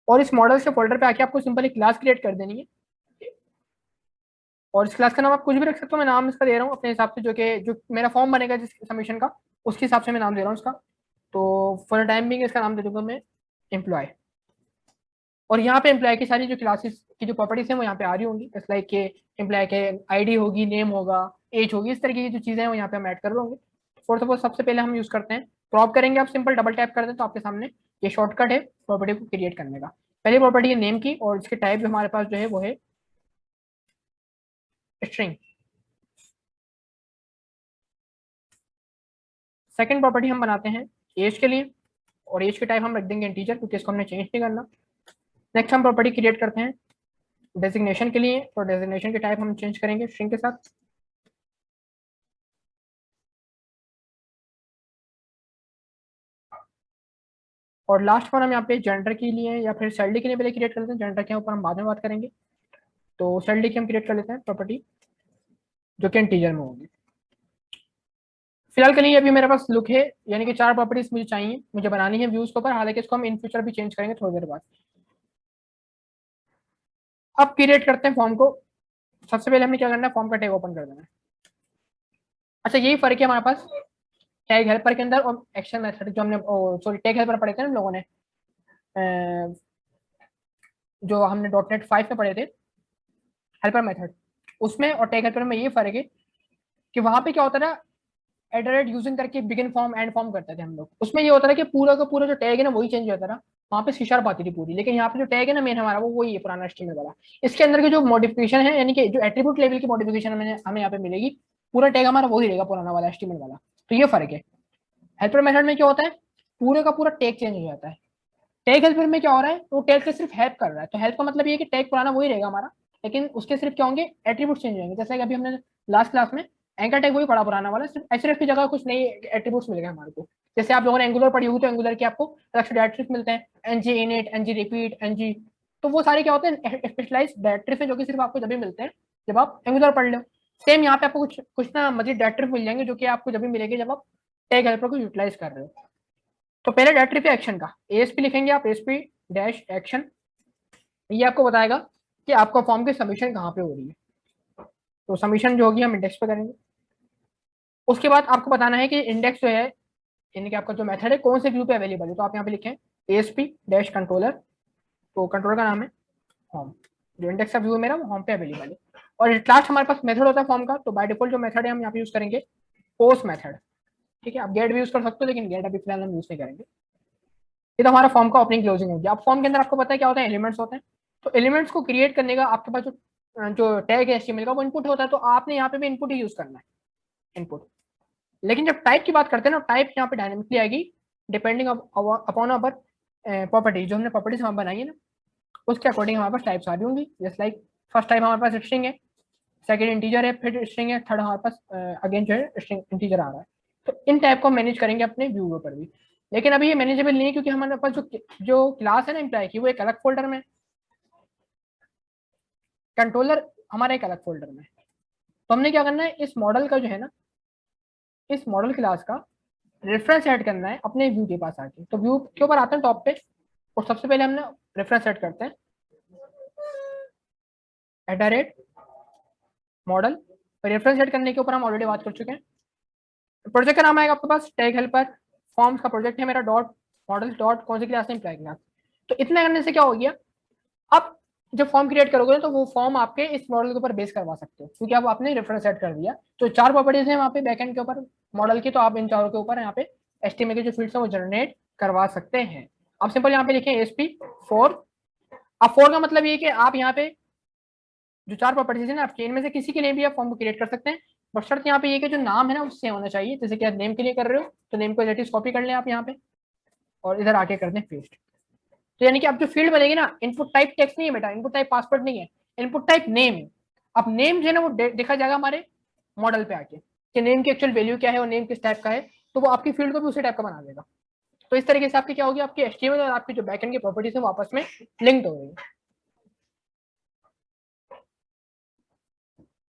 और इस मॉडल्स के फोल्डर पे आके आपको सिंपल एक क्लास क्रिएट कर देनी है, और इस क्लास का नाम आप कुछ भी रख सकते हो। मैं नाम इसका दे रहा हूँ अपने हिसाब से, जो मेरा फॉर्म बनेगा जिस सबमिशन का उसके हिसाब से मैं नाम दे रहा हूँ इसका। तो फॉर द टाइम बिंग इसका नाम दे दूंगा मैं एम्प्लॉय। और यहाँ पे एम्प्लॉय की सारी जो क्लासेस की जो प्रॉपर्टीज हैं वो यहाँ पे आ रही होंगी, जैसे लाइक के एम्प्लॉय के आईडी होगी, नेम होगा, एज होगी, इस तरीके की जो चीजें हैं वो यहाँ पे हम ऐड कर रहे होंगे। फॉर सपोज सबसे पहले हम यूज करते हैं क्रॉप करेंगे, आप सिंपल डबल टैप कर दें तो आपके सामने ये शॉर्टकट है प्रॉपर्टी को क्रिएट करने का। पहली प्रॉपर्टी है नेम की, और इसके टाइप जो हमारे पास जो है वो है स्ट्रिंग। सेकंड प्रॉपर्टी हम बनाते हैं एज के लिए, और एज के टाइप हम रख देंगे इंटीजर, क्योंकि इसको हमने चेंज नहीं करना। नेक्स्ट हम प्रॉपर्टी क्रिएट करते हैं डेजिग्नेशन के लिए, तो डेजिग्नेशन के टाइप हम चेंज करेंगे स्ट्रिंग के साथ। और लास्ट वन हम यहाँ पे जेंडर के लिए या फिर सैलरी के लिए पहले क्रिएट कर लेते हैं, जेंडर के ऊपर हम बाद में बात करेंगे। तो सैलरी की हम क्रिएट कर लेते हैं प्रॉपर्टी जो कि इंटीजर में होगी। फिलहाल के लिए अभी मेरे पास लुक है, यानी कि 4 प्रॉपर्टीज मुझे चाहिए, मुझे बनानी है व्यूज के ऊपर, हालांकि इसको हम इन फ्यूचर भी चेंज करेंगे थोड़ी देर बाद। अब क्रिएट करते हैं फॉर्म को। सबसे पहले हमने क्या करना है, फॉर्म का टैग ओपन कर देना है। अच्छा यही फर्क है हमारे पास टैग हेल्पर के अंदर और एक्शन मेथड, जो हमने सॉरी टैग हेल्पर पढ़े थे ना हम लोगों ने, जो हमने .NET 5 में पढ़े थे हेल्पर मेथड, उसमें और टैग हेल्पर में ये फर्क है कि वहां पे क्या होता था, एडरेट यूजिंग करके बिगिन फॉर्म एंड फॉर्म करते थे हम लोग। उसमें ये होता था कि पूरा का पूरा जो टैग है ना वही चेंज होता था, वहाँ पे C# आती थी पूरी। लेकिन यहाँ पे जो टैग है ना मेन हमारा वो वही है पुराना HTML वाला। इसके अंदर के जो मॉडिफिकेशन है, यानी कि जो एट्रीब्यूट लेवल की मॉडिफिकेशन हमें यहाँ पे मिलेगी, पूरा टैग हमारा वही रहेगा पुराना वाला HTML वाला। तो ये फर्क है। हेल्पर मेथड में क्या होता है, पूरे का पूरा टैग चेंज हो जाता है। टैग हेल्पर में क्या हो रहा है, वो टैग से सिर्फ हेल्प कर रहा है। तो हेल्प का मतलब ये है कि टैग पुराना वही रहेगा हमारा, लेकिन उसके सिर्फ क्या होंगे, एट्रीब्यूट चेंज होंगे। जैसे कि अभी हमने लास्ट क्लास में एंकर टैग वही पढ़ा पुराना वाला, सिर्फ एचरेफ की जगह कुछ नई एट्रीब्यूट्स मिल गए हमारे को। जैसे आप लोगों ने एंगुलर पढ़ी हुई तो एंगुलर के आपको अलग से डायरेक्टरीज मिलते हैं, NG init, NG repeat, NG, तो वो सारे क्या होते हैं स्पेशलाइज डायरेक्टरीज हैं, जो कि सिर्फ आपको जब भी मिलते हैं जब आप एंगुलर पढ़ लो। सेम यहाँ पे आपको कुछ कुछ ना मजीद डायरेक्टरी मिल जाएंगे, जो कि आपको जब भी मिलेंगे जब आप टैग हेल्पर को यूटिलाइज कर रहे हो। तो पहले डायरेक्टरी पे एक्शन का ASP लिखेंगे आप, ASP डैश एक्शन, ये आपको बताएगा कि आपका फॉर्म की सबमिशन कहाँ पे हो रही है। तो सबमिशन जो होगी हम इंडेक्स पे करेंगे। उसके बाद आपको बताना है कि इंडेक्स जो है, यानी कि आपका जो मेथड है कौन से व्यू पे अवेलेबल है। तो आप यहाँ पे लिखें ASP डैश कंट्रोलर, तो कंट्रोलर का नाम है होम, जो इंडेक्स का व्यू है मेरा वो होम पे अवेलेबल है। और लास्ट हमारे पास मेथड होता है फॉर्म का, तो बाय डिफॉल्ट जो मेथड है हम यहाँ पे यूज करेंगे पोस्ट मेथड। ठीक है, आप गेट भी यूज कर सकते हो, लेकिन गेट अभी फिलहाल हम यूज नहीं करेंगे। ये तो हमारा फॉर्म का ओपनिंग क्लोजिंग हो गया। अब फॉर्म के अंदर आपको पता है क्या होता है, एलिमेंट्स होते हैं। तो एलिमेंट्स को क्रिएट करने का आपके पास जो टैग है HTML का वो इनपुट होता है, तो आपने यहाँ पे भी इनपुट ही यूज करना है, इनपुट। लेकिन जब टाइप की बात करते हैं ना, टाइप यहाँ पे डायनेमिकली आएगी डिपेंडिंग अपॉन अवर प्रॉपर्टी, जो हमने प्रॉपर्टीज वहाँ बनाई है ना उसके अकॉर्डिंग हमारे पास टाइप्स आ रही होंगी। जैसे लाइक फर्स्ट टाइप हमारे पास स्ट्रिंग है, सेकंड इंटीजर है, फिर स्ट्रिंग है, थर्ड हमारे पास अगेन जो है स्ट्रिंग इंटीजर आ रहा है। तो इन टाइप को मैनेज करेंगे अपने व्यू पर भी। लेकिन अभी ये मैनेजेबल नहीं है, क्योंकि हमारे पास जो क्लास है ना एम्प्लॉय की वो एक अलग फोल्डर में, कंट्रोलर हमारा एक अलग फोल्डर में। तो हमने क्या करना है, इस मॉडल का जो है ना, इस मॉडल क्लास का रेफरेंस ऐड करना है अपने व्यू के पास आके। तो व्यू के ऊपर आते हैं टॉप पे, और सबसे पहले हमने रेफरेंस ऐड करते हैं @ मॉडल। रेफरेंस ऐड करने के ऊपर हम ऑलरेडी बात कर चुके हैं। प्रोजेक्ट का नाम आएगा आपके पास टैग हेल्पर, फॉर्म्स का प्रोजेक्ट है मेरा डॉट मॉडल डॉट कौन सी क्लास है, एम्प्लॉय क्लास। तो इतना करने से क्या हो गया, अब जब फॉर्म क्रिएट करोगे तो वो फॉर्म आपके इस मॉडल के ऊपर बेस करवा सकते हो, क्योंकि अब आपने रेफरेंस सेट कर दिया। तो 4 प्रॉपर्टीज हैं वहाँ पे बैकएंड के ऊपर मॉडल की, तो आप इन चारों के ऊपर यहाँ पे HTML के जो फील्ड्स हैं वो जनरेट करवा सकते हैं। आप सिंपल यहाँ पे लिखें ASP4। अब 4 का मतलब ये कि आप यहाँ पे जो 4 प्रॉपर्टीज है ना, आप चेन में से किसी के लिए भी आप फॉर्म को क्रिएट कर सकते हैं, बट शर्त यहाँ पे ये कि जो नाम है ना उससे होना चाहिए। जैसे कि आप नेम के लिए कर रहे हो तो नेम को एज इट इज कॉपी कर लें आप यहाँ पे, और इधर आके कर दें पेस्ट। तो यानी कि आप जो फील्ड बनेगी ना, इनपुट टाइप टेक्स्ट नहीं है बेटा, इनपुट टाइप पासवर्ड नहीं है, इनपुट टाइप नेम है। अब नेम जो है ना वो देखा जाएगा हमारे मॉडल पे आके कि नेम की एक्चुअल वैल्यू क्या है और नेम किस टाइप का है, तो वो आपकी फील्ड को भी उसी टाइप का बना देगा। तो इस तरीके से आपकी क्या होगी, आपकी एचटीएमएल और आपकी जो बैकएंड की प्रॉपर्टीज है वो आपस में लिंक्ड हो गई।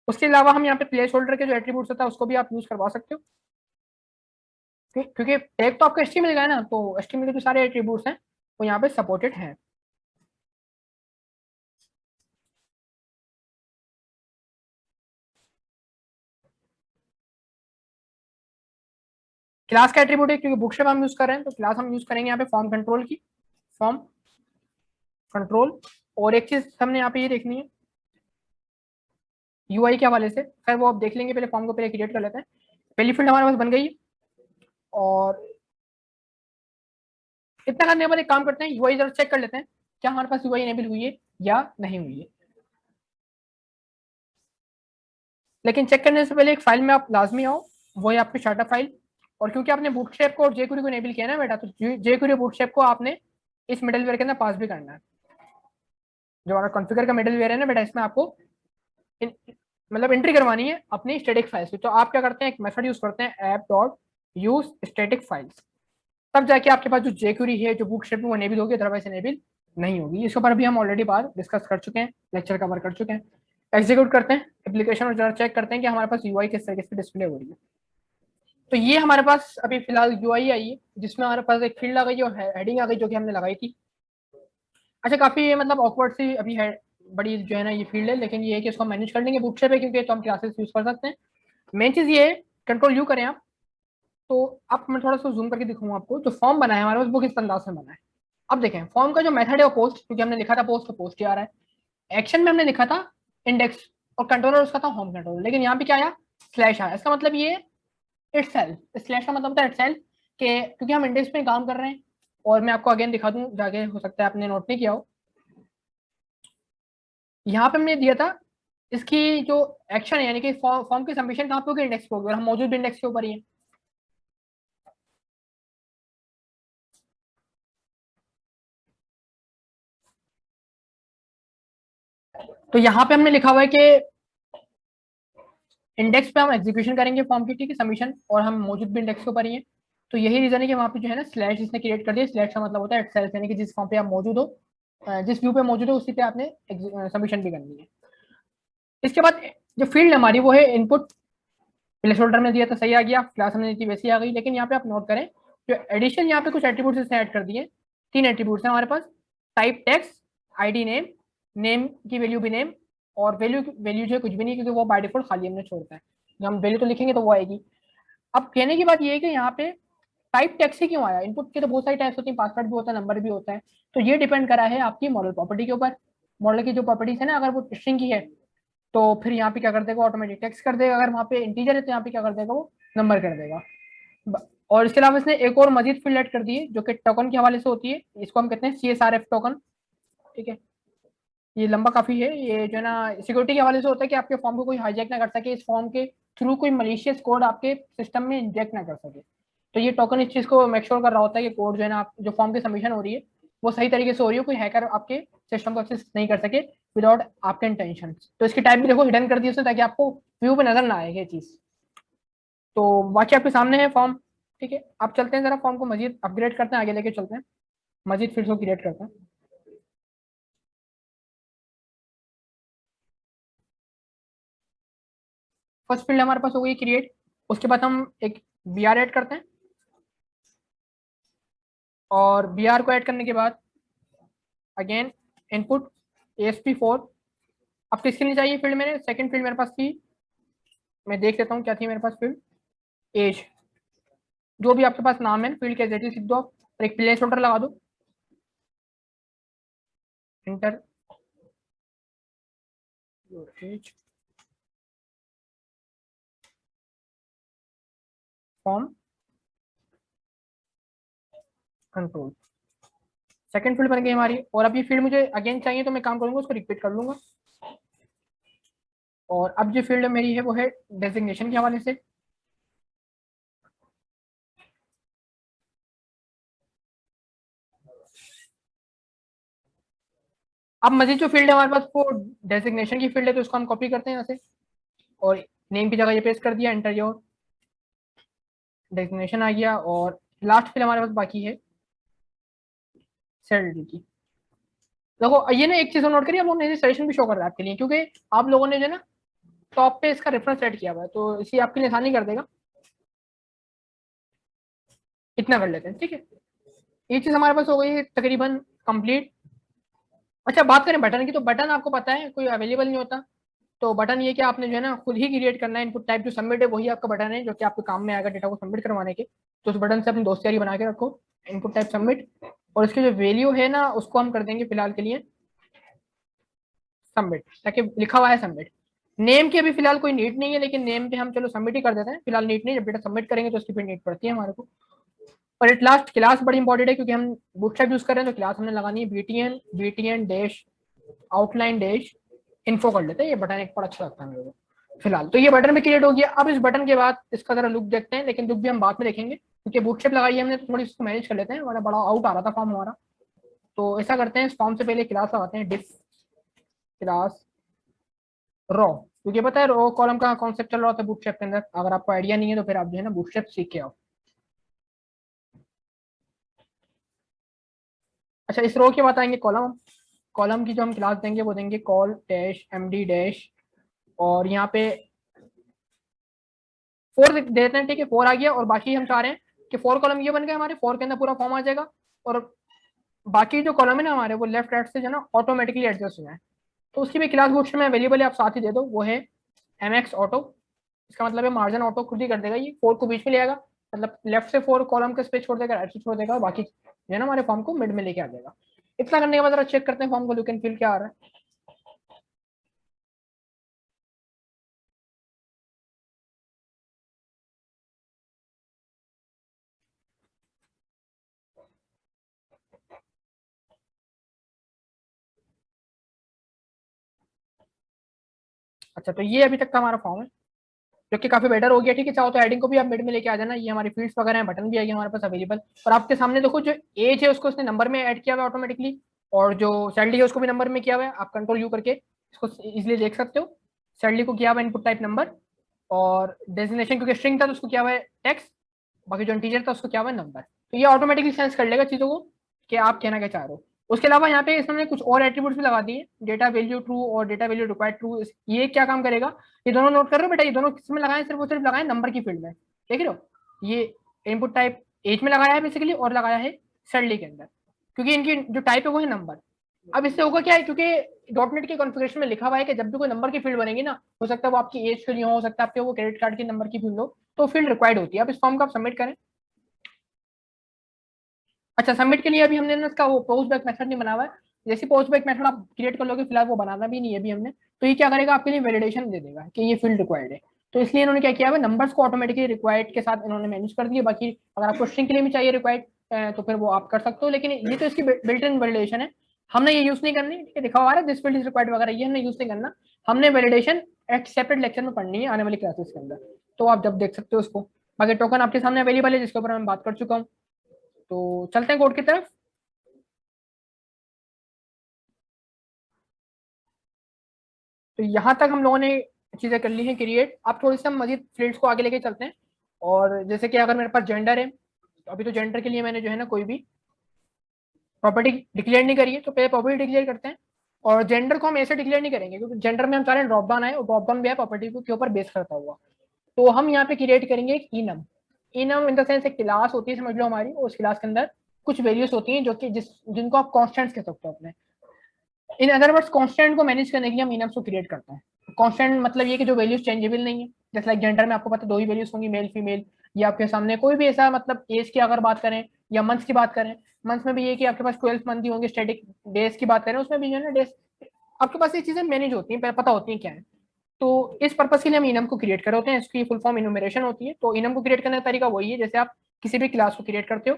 उसके अलावा हम यहाँ पे प्लेस होल्डर के जो एट्रीब्यूट्स होता है उसको भी आप यूज करवा सकते हो, क्योंकि टैग तो आपको एचटीएमएल का है ना, तो एचटीएमएल के जो सारे एट्रीब्यूट्स हैं वो यहाँ पे सपोर्टेड हैं। क्लास का एट्रीब्यूट है, क्योंकि बुकशेप हम यूज कर रहे हैं तो क्लास हम यूज करेंगे यहाँ पे फॉर्म कंट्रोल की, फॉर्म कंट्रोल। और एक चीज हमने यहाँ पे ये देखनी है यूआई के हवाले से, खैर वो आप देख लेंगे, पहले फॉर्म को पहले क्रिएट कर लेते हैं। पहली फील्ड हमारे पास बन गई, और इतना करने के बाद एक काम करते हैं, यूआई जरा चेक कर लेते हैं क्या हमारे पास यूआई इनेबल हुई है या नहीं हुई है। लेकिन चेक करने से पहले एक फाइल में आप लाजमी आओ, वो है आपकी स्टार्टअप फाइल। और क्योंकि आपने बूटस्ट्रैप को और जेक्यूरी को इनेबल किया ना बेटा, तो जेक्यूरी बूटस्ट्रैप को आपने इस मिडलवेयर के अंदर पास भी करना है। जो हमारा कॉन्फ़िगर का मिडलवेयर है ना बेटा, इसमें आपको मतलब एंट्री करवानी है अपनी स्टैटिक फाइल्स की। तो आप क्या करते हैं, एक मेथड यूज करते हैं app dot use static files, तब जाके आपके पास जो जेक्यूरी है जो बूटस्ट्रैप वो इनेबल होगी, अदरवाइज इनेबल नहीं होगी। इसके ऊपर भी हम ऑलरेडी बात डिस्कस कर चुके हैं, लेक्चर कवर कर चुके हैं। एग्जीक्यूट करते हैं एप्लीकेशन और जरा चेक करते हैं कि हमारे पास यूआई किस तरीके से डिस्प्ले हो रही है। तो ये हमारे पास अभी फिलहाल यूआई आई है, जिसमें हमारे पास एक फील्ड आ गई और हेडिंग आ गई जो कि हमने लगाई थी। अच्छा, काफी मतलब ऑकवर्ड सी अभी है, बड़ी जो है ना ये फील्ड है, लेकिन ये है कि इसको मैनेज कर लेंगे बूटस्ट्रैप पे, क्योंकि तो हम क्लासेस यूज कर सकते हैं। मेन चीज ये है, कंट्रोल यू करें आप। तो अब मैं थोड़ा सा जूम करके दिखाऊंगा आपको, जो फॉर्म बना है हमारे पास वो किस अंदाज में बना है। अब देखें, फॉर्म का जो मेथड है वो पोस्ट, क्योंकि हमने लिखा था पोस्ट तो पोस्ट ही आ रहा है। एक्शन में हमने लिखा था इंडेक्स, और कंट्रोलर उसका था होम कंट्रोलर, लेकिन यहाँ पे क्या आया, स्लैश आया। इसका मतलब ये इटसेल्फ, स्लैश का मतलब होता है इटसेल्फ, के क्योंकि हम इंडेक्स में काम कर रहे हैं। और मैं आपको अगेन दिखा दूं जाके, हो सकता है आपने नोट नहीं किया हो, यहाँ पे हमने दिया था इसकी जो एक्शन है, यानी कि फॉर्म की सबमिशन कहाँ पे होगी, इंडेक्स पे होगी, और हम मौजूद इंडेक्स के ऊपर ही है। तो यहाँ पे हमने लिखा हुआ है कि इंडेक्स पे हम एग्जीक्यूशन करेंगे फॉर्म की, ठीक है, सबमिशन, और हम मौजूद भी इंडेक्स के ऊपर ही है। तो यही रीजन है कि वहाँ पे जो है ना स्लैश इसने क्रिएट कर दिया। स्लैश का मतलब होता है इटसेल्फ, यानी कि जिस फॉर्म पे आप मौजूद हो, जिस व्यू पे मौजूद हो उसी पे आपने सबमिशन भी करनी है। इसके बाद जो फील्ड हमारी वो है इनपुट, प्लेस होल्डर में दिया तो सही आ गया, क्लास हमने दी थी वैसी आ गई। लेकिन यहाँ पे आप नोट करें, जो एडिशन यहाँ पे कुछ एट्रीब्यूट्स इसने ऐड कर दिए। 3 एट्रीब्यूट्स हैं हमारे पास, type text, ID name, name की वैल्यू भी नेम, और वैल्यू वैल्यू जो है कुछ भी नहीं, क्योंकि वो बाय डिफॉल्ट खाली हमने छोड़ता है। जब हम वैल्यू तो लिखेंगे तो वो आएगी। अब कहने की बात ये है कि यहाँ पे टाइप टेक्स्ट ही क्यों आया, इनपुट के तो बहुत सारी टाइप्स होती है, पासवर्ड भी होता है, नंबर भी होता है। तो ये डिपेंड करा है आपकी मॉडल प्रॉपर्टी के ऊपर। मॉडल की जो प्रॉपर्टीज है ना, अगर वो स्ट्रिंग की है तो फिर यहाँ पे क्या कर देगा, ऑटोमेटिक टेक्स्ट कर देगा। अगर वहाँ पे इंटीजर है तो यहाँ पे क्या कर देगा, वो नंबर कर देगा। और इसके अलावा इसने एक और मजीद फील्ड ऐड कर दी है जो कि टोकन के हवाले से होती है, इसको हम कहते हैं CSRF टोकन, ठीक है। ये लंबा काफी है, ये जो है ना सिक्योरिटी के हवाले से होता है कि आपके फॉर्म को कोई हाईजैक ना कर सके, इस फॉर्म के थ्रू कोई मलिशियस कोड आपके सिस्टम में इंजेक्ट ना कर सके। तो ये टोकन इस चीज को मेक श्योर कर रहा होता है कि कोड जो है ना जो फॉर्म की सबमिशन हो रही है वो सही तरीके से हो रही है, कोई हैकर आपके सिस्टम को एक्सेस नहीं कर सके विदाउट आपके इंटेंशन। तो इसकी टाइप भी देखो हिडन कर दी उसने, ताकि आपको व्यू पे नजर ना आए ये चीज। तो बाकी आपके सामने है फॉर्म, ठीक है। आप चलते हैं जरा फॉर्म को मजीद अपग्रेड करते हैं, आगे लेके चलते हैं, मजीद फिर से क्रिएट करते हैं। फर्स्ट फील्ड हमारे पास हो गई क्रिएट। उसके बाद हम एक BR ऐड करते हैं, और BR को ऐड करने के बाद अगेन इनपुट ASP4। अब किसके लिए चाहिए फील्ड, मेरे सेकंड फील्ड मेरे पास थी, मैं देख लेता हूँ क्या थी मेरे पास फील्ड, एज। जो भी आपके पास नाम है फील्ड के एज लिख दो, और एक प्लेस होल्डर लगा दो, enter as form control. Second field बन गई हमारी। और अब ये फील्ड मुझे अगेन चाहिए तो मैं काम करूंगा, उसको रिपीट कर लूंगा। और अब जो फील्ड मेरी है वो है डेजिग्नेशन के हवाले से। अब मजीद जो फील्ड है हमारे पास वो डेजिग्नेशन की फील्ड है, तो उसको हम कॉपी करते हैं यहाँ से और नेम की जगह ये पेस्ट कर दिया, एंटर योर। डेजिग्नेशन आ गया। और लास्ट फील्ड हमारे पास बाकी है सैलरी की। देखो ये ना एक चीज नोट करिए, अब वो सजेशन भी शो कर रहा है आपके लिए, क्योंकि आप लोगों ने जो है ना टॉप पे इसका रेफरेंस सेट किया हुआ है, तो इसी आपके लिए आसानी कर देगा। इतना कर लेते हैं, ठीक है। ये चीज हमारे पास हो गई है तकरीबन कंप्लीट। अच्छा बात करें बटन की, तो बटन आपको पता है कोई अवेलेबल नहीं होता। तो बटन ये कि आपने जो है ना खुद ही क्रिएट करना है। इनपुट टाइप जो सबमिट है वही आपका बटन है, जो कि आपके काम में आएगा डेटा को सबमिट करवाने के। तो उस बटन से अपनी दोस्ती बना के रखो, इनपुट टाइप सबमिट। और इसकी जो वैल्यू है ना उसको हम कर देंगे फिलहाल के लिए सबमिट, ताकि लिखा हुआ है सबमिट। नेम की अभी फिलहाल कोई नीड नहीं है, लेकिन नेम पे हम चलो सबमिट ही कर देते हैं, फिलहाल नीड नहीं। जब डेटा सबमिट करेंगे तो उसकी फिर नीड पड़ती है हमारे को। और एट लास्ट क्लास बड़ी इंपॉर्टेंट है, क्योंकि हम बूटस्ट्रैप यूज कर रहे हैं, तो क्लास हमने लगानी है BTN dash outline dash info कर लेते हैं। ये बटन एक बड़ा अच्छा लगता है मेरे को फिलहाल। तो ये बटन भी क्रिएट हो गया। अब इस बटन के बाद इसका जरा लुक देखते हैं, लेकिन लुक भी हम बाद में देखेंगे, क्योंकि बूटस्ट्रैप लगाई है हमने, तो थोड़ी इसको मैनेज कर लेते हैं, हमारा बड़ा आउट आ रहा था फॉर्म हमारा। तो ऐसा करते हैं, इस फॉर्म से पहले क्लास लगाते हैं, डिफ क्लास रो। क्योंकि पता है रो कॉलम का कॉन्सेप्ट चल रहा था बूटस्ट्रैप के अंदर। अगर आपको आइडिया नहीं है तो फिर आप जो है ना बूटस्ट्रैप सीख के आओ। अच्छा इस रो की बात आएंगे कॉलम। कॉलम की जो हम क्लास देंगे वो देंगे कॉल डैश एमडी डैश। और यहाँ पे 4 देते हैं, ठीक है 4 आ गया। और बाकी हम चाह रहे हैं कि 4 कॉलम ये बन गए हमारे, 4 के अंदर पूरा फॉर्म आ जाएगा। और बाकी जो कॉलम है ना हमारे, वो लेफ्ट राइट से जो है ना ऑटोमेटिकली एडजस्ट हो जाए। तो उसकी भी क्लास बूटस्ट्रैप में अवेलेबल है, आप साथ ही दे दो, वो है mx ऑटो। इसका मतलब है मार्जिन ऑटो खुद ही कर देगा, ये 4 को बीच में ले आएगा। मतलब लेफ्ट से 4 कॉलम के स्पेस छोड़ देगा, राइट से छोड़ देगा, और बाकी जो है ना हमारे फॉर्म को मिड में लेके आ जाएगा। इतना करने के बाद चेक करते हैं फॉर्म को लुक एंड फील क्या आ रहा है। अच्छा तो ये अभी तक का हमारा फॉर्म है, जो कि काफी बेटर हो गया, ठीक है। चाहो तो एडिंग को भी आप मिड में लेके आ जाना। ये हमारी फील्ड्स वगैरह हैं, बटन भी आ गया हमारे पास अवेलेबल। और आपके सामने देखो जो एज है उसको उसने नंबर में ऐड किया हुआ है ऑटोमेटिकली। और जो सैलरी है उसको भी नंबर में किया हुआ है, आप कंट्रोल यू करके इसको इजिली देख सकते हो। सैलरी को किया हुआ है इनपुट टाइप नंबर। और डेजिग्नेशन क्योंकि स्ट्रिंग था तो उसको किया हुआ है टेक्स्ट। बाकी जो इंटीजर था उसको क्या हुआ है नंबर। तो ये ऑटोमेटिकली सेंस कर लेगा चीजों को कि आप कहना क्या चाह रहे हो। उसके अलावा यहाँ पे इसमें कुछ और एट्रीब्यूट्स भी लगा दिए, डेटा वैल्यू ट्रू और डेटा वैल्यू रिक्वायर्ड ट्रू। ये क्या काम करेगा, ये दोनों नोट कर रहे हो बेटा, ये दोनों किसमें लगाए, सिर्फ वो सिर्फ लगाए नंबर की फील्ड में, देख रहे हो। ये इनपुट टाइप एज में लगाया है बेसिकली, और लगाया है सैलरी के अंदर, क्योंकि इनकी जो टाइप है वो है नंबर। अब इससे होगा क्या है, क्योंकि डॉटनेट के कॉन्फ़िगरेशन में लिखा हुआ है कि जब भी कोई नंबर की फील्ड बनेगी ना, हो सकता है वो आपकी एज के लिए हो सकता है आपके वो क्रेडिट कार्ड के नंबर की फील्ड हो, तो फील्ड रिक्वायर्ड होती है। अब इस फॉर्म का आप सबमिट करें। अच्छा सबमिट के लिए अभी हमने ना इसका वो पोस्ट बैक मेथड नहीं बना हुआ है। जैसे पोस्ट बैक मेथड आप क्रिएट कर लोगे, फिलहाल वो बनाना भी नहीं है अभी हमने। तो ये क्या करेगा, आपके लिए वैलिडेशन दे देगा कि ये फील्ड रिक्वायर्ड है। तो इसलिए इन्होंने क्या किया है, नंबर्स को ऑटोमेटिकली रिक्वायर्ड के साथ इन्होंने मैनेज कर दिया। बाकी अगर आपको स्ट्रिंग के लिए भी चाहिए रिक्वायर्ड तो फिर वो आप कर सकते हो, लेकिन ये तो इसकी बिल्ट इन वैलिडेशन है। हमने ये यूज नहीं करनी, ठीक है, दिखा हुआ है दिस फील्ड इज रिक्वायर्ड वगैरह, ये हमने यूज नहीं करना। हमने वैलिडेशन एक सेपरेट लेक्चर में पढ़नी है आने वाली क्लासेस के अंदर, तो आप जब देख सकते हो उसको। बाकी टोकन आपके सामने अवेलेबल है जिसके ऊपर मैं बात कर चुका हूँ। तो चलते हैं कोड की तरफ। तो यहाँ तक हम लोगों ने चीजें कर ली हैं क्रिएट। अब थोड़ी सी हम मजीद फील्ड्स को आगे लेके चलते हैं। और जैसे कि अगर मेरे पास जेंडर है, तो अभी तो जेंडर के लिए मैंने जो है ना कोई भी प्रॉपर्टी डिक्लेयर नहीं करी है, तो पहले प्रॉपर्टी डिक्लेयर करते हैं। और जेंडर को हम ऐसे डिक्लेयर नहीं करेंगे, क्योंकि जेंडर में हम चाह रहे हैं ड्रॉप डाउन आए, और ड्रॉप डाउन भी है प्रॉपर्टी के ऊपर बेस करता हुआ। तो हम यहाँ पे क्रिएट करेंगे एक enum. Enum in the sense एक क्लास होती है समझ लो हमारी, उस क्लास के अंदर कुछ वैल्यूज होती हैं जो कि जिनको आप कॉन्स्टेंट्स कह सकते हो अपने। इन अदर वर्ड्स कांस्टेंट को मैनेज करने के लिए हम इनम्स को क्रिएट करते हैं। कांस्टेंट मतलब ये कि जो वैल्यूज चेंजेबल नहीं है। जैसे लाइक जेंडर में आपको पता है दो ही वैल्यूज होंगी, मेल फीमेल। या आपके सामने कोई भी ऐसा मतलब एज की अगर बात करें या मंथ्स की बात करें, मंथ्स में भी ये कि आपके पास 12 मंथ ही होंगे। स्टैटिक डेज की बात करें उसमें भी जो है ना डेज आपके पास ये चीजें मैनेज होती हैं, पता होती हैं क्या है। तो इस पर्पज के लिए हम इनम को क्रिएट कर होते हैं। इसकी फुल फॉर्म इनुमरेशन होती है। तो इनम को क्रिएट करने का तरीका वही है जैसे आप किसी भी क्लास को क्रिएट करते हो।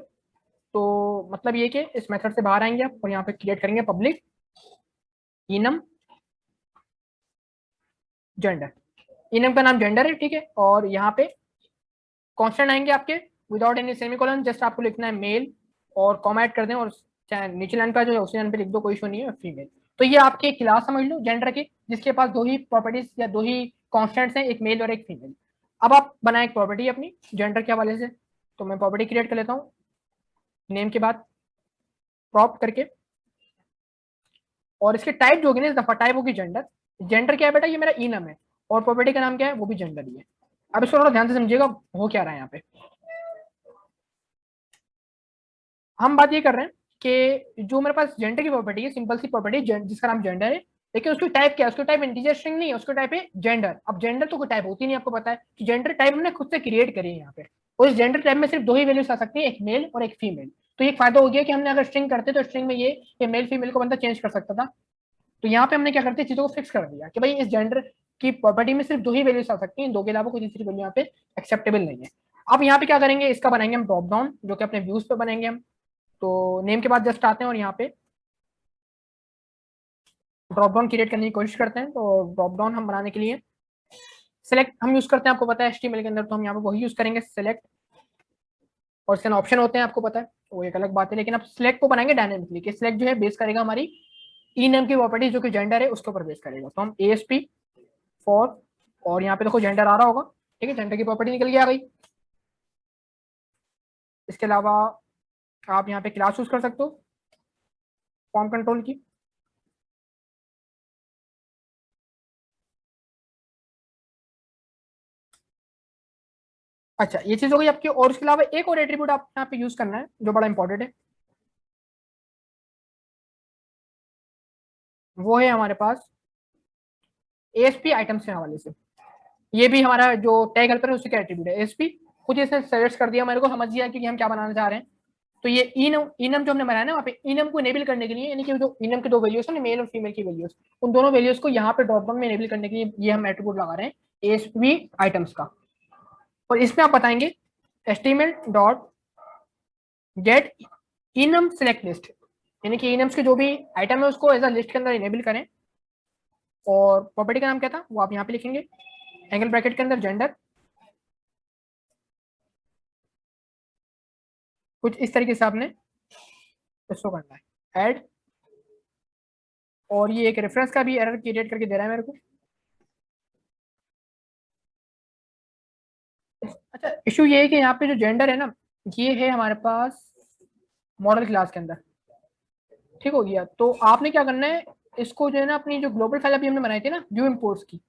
तो मतलब ये कि इस मेथड से बाहर आएंगे आप और यहाँ पे क्रिएट करेंगे पब्लिक इनम जेंडर। इनम का नाम जेंडर है, ठीक है। और यहाँ पे कांस्टेंट आएंगे आपके विदाउट एनी सेमीकोलन, जस्ट आपको लिखना है मेल और कॉमा ऐड कर दें और नीचे लाइन का जो है उसी लाइन पे लिख दो, कोई इशू नहीं है, फीमेल। तो ये आपकी एक क्लास समझ लो जेंडर की, जिसके पास दो ही प्रॉपर्टीज या दो ही कॉन्स्टेंट्स हैं, एक मेल और एक फीमेल। अब आप बनाए एक प्रॉपर्टी अपनी जेंडर के हवाले से, तो मैं प्रॉपर्टी क्रिएट कर लेता हूँ नेम के बाद प्रॉप करके, और इसके टाइप जो होगी ना इस दफा टाइप होगी जेंडर। जेंडर क्या है बेटा, ये मेरा इनम है, और प्रॉपर्टी का नाम क्या है, वो भी जेंडर ही है। अब इसको थोड़ा ध्यान से समझिएगा हो क्या रहा है यहाँ पे। हम बात ये कर रहे हैं कि जो मेरे पास जेंडर की प्रॉपर्टी है, सिंपल सी प्रॉपर्टी जिसका नाम जेंडर है, लेकिन उसकी टाइप क्या है, उसकी टाइप इंटीजर स्ट्रिंग नहीं है, उसकी टाइप है जेंडर। अब जेंडर तो कोई टाइप होती नहीं, आपको पता है कि जेंडर टाइप हमने खुद से क्रिएट करी है यहाँ पे, और इस जेंडर टाइप में सिर्फ दो ही वैल्यूज आ सकती है, एक मेल और एक फीमेल। तो एक फायदा हो गया कि हमने अगर स्ट्रिंग करते तो स्ट्रिंग में ये कि मेल फीमेल को बंदा चेंज कर सकता था। तो यहाँ पे हमने क्या करते चीजों को फिक्स कर दिया कि भाई इस जेंडर की प्रॉपर्टी में सिर्फ दो ही वैल्यूज आ सकती हैं, दो के अलावा कोई तीसरी वैल्यू यहाँ पे एक्सेप्टेबल नहीं है। अब यहाँ पे क्या करेंगे, इसका बनाएंगे हम ड्रॉप डाउन, जो कि अपने व्यूज पे बनाएंगे हम। तो नेम के बाद जस्ट आते हैं और यहाँ पे ड्रॉप डाउन क्रिएट करने की कोशिश करते हैं। तो ड्रॉप डाउन हम बनाने के लिए सेलेक्ट हम यूज करते हैं, आपको पता है HTML के अंदर, तो हम यहाँ पे वही यूज करेंगे सेलेक्ट, और इसके ऑप्शन होते हैं आपको पता है, वो एक अलग बात है। लेकिन अब सिलेक्ट को बनाएंगे डायनेमिकली, कि सिलेक्ट जो है बेस करेगा हमारी ई नेम की प्रॉपर्टी जो कि जेंडर है उसके ऊपर बेस करेगा। तो हम ASP फॉर, और यहाँ पे देखो जेंडर आ रहा होगा, ठीक है, जेंडर की प्रॉपर्टी निकल के आ गई। इसके अलावा आप यहाँ पे क्लास यूज कर सकते हो फॉर्म कंट्रोल की। अच्छा, ये चीज हो गई आपकी, और इसके अलावा एक और एट्रीब्यूट आप यहाँ पे यूज करना है जो बड़ा इंपॉर्टेंट है, वो है हमारे पास ASP आइटम्स के हवाले से। ये भी हमारा जो टैग हेल्पर है उसी का एट्रीब्यूट है ASP। खुद इसने सजेस्ट कर दिया मेरे को, समझ गया क्योंकि हम क्या बनाना चाह रहे हैं। तो ये इनम इनम जो हमने बनाया ना वहाँ पे, इनम को इनेबल करने के लिए, यानी कि जो इनम के दो वैल्यूज है ना, मेल और फीमेल की वैल्यूज, उन दोनों वैल्यूज को यहाँ पे ड्रॉप डाउन में इनेबल करने के लिए ये हम एट्रीब्यूट लगा रहे हैं ASP आइटम्स का। और इसमें आप बताएंगे HTML dot gate enum select list, यानी कि इनम्स के जो भी आइटम है उसको एज अ लिस्ट के अंदर इनेबल करें। और प्रॉपर्टी का नाम क्या था वो आप यहाँ पे लिखेंगे एंगल ब्रैकेट के अंदर जेंडर, कुछ इस तरीके से आपने इसको करना है ऐड। और ये एक रेफरेंस का भी एरर क्रिएट करके दे रहा है मेरे को। अच्छा, इशू ये है कि यहाँ पे जो जेंडर है ना, ये है हमारे पास मॉडल क्लास के अंदर, ठीक हो गया। तो आपने क्या करना है, इसको जो है ना अपनी जो ग्लोबल फाइल अभी हमने बनाई थी ना व्यू इंपोर्ट्स की,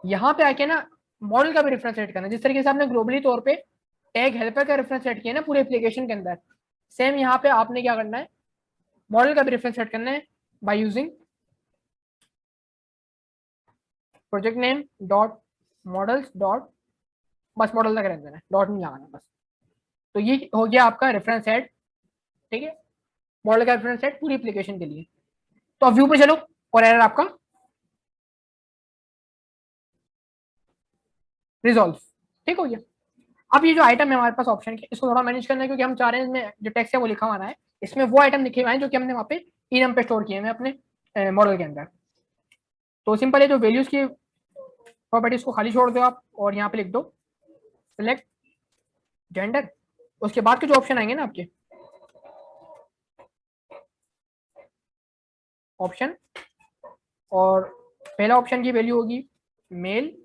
यहाँ पे आके ना मॉडल का भी रेफरेंस सेट करना है। जिस तरीके से आपने ग्लोबली तौर पे टैग हेल्पर का रेफरेंस सेट किया ना पूरे एप्लीकेशन के अंदर, सेम यहाँ पे आपने क्या करना है, मॉडल का भी रेफरेंस सेट करना है by using project name dot models dot, बस मॉडल तक रहने देना है, डॉट नहीं लगाना बस। तो ये हो गया आपका रेफरेंस सेट, ठीक है, मॉडल का रेफरेंस सेट पूरी एप्लीकेशन के लिए। तो अब व्यू पे चलो और एरर आपका रिजॉल्व, ठीक हो गया। अब ये जो आइटम है हमारे पास ऑप्शन के, इसको थोड़ा मैनेज करना है क्योंकि हम चाह रहे हैं इसमें जो टेक्स्ट है वो लिखा हुआ है, इसमें वो आइटम लिखे हुए हैं जो कि हमने वहाँ पे इनम पे स्टोर किए हैं अपने मॉडल के अंदर। तो सिंपल है, जो वैल्यूज की प्रॉपर्टीज को खाली छोड़ दो आप और यहाँ पे लिख दो सिलेक्ट जेंडर। उसके बाद के जो ऑप्शन आएंगे ना आपके ऑप्शन, और पहला ऑप्शन की वैल्यू होगी मेल,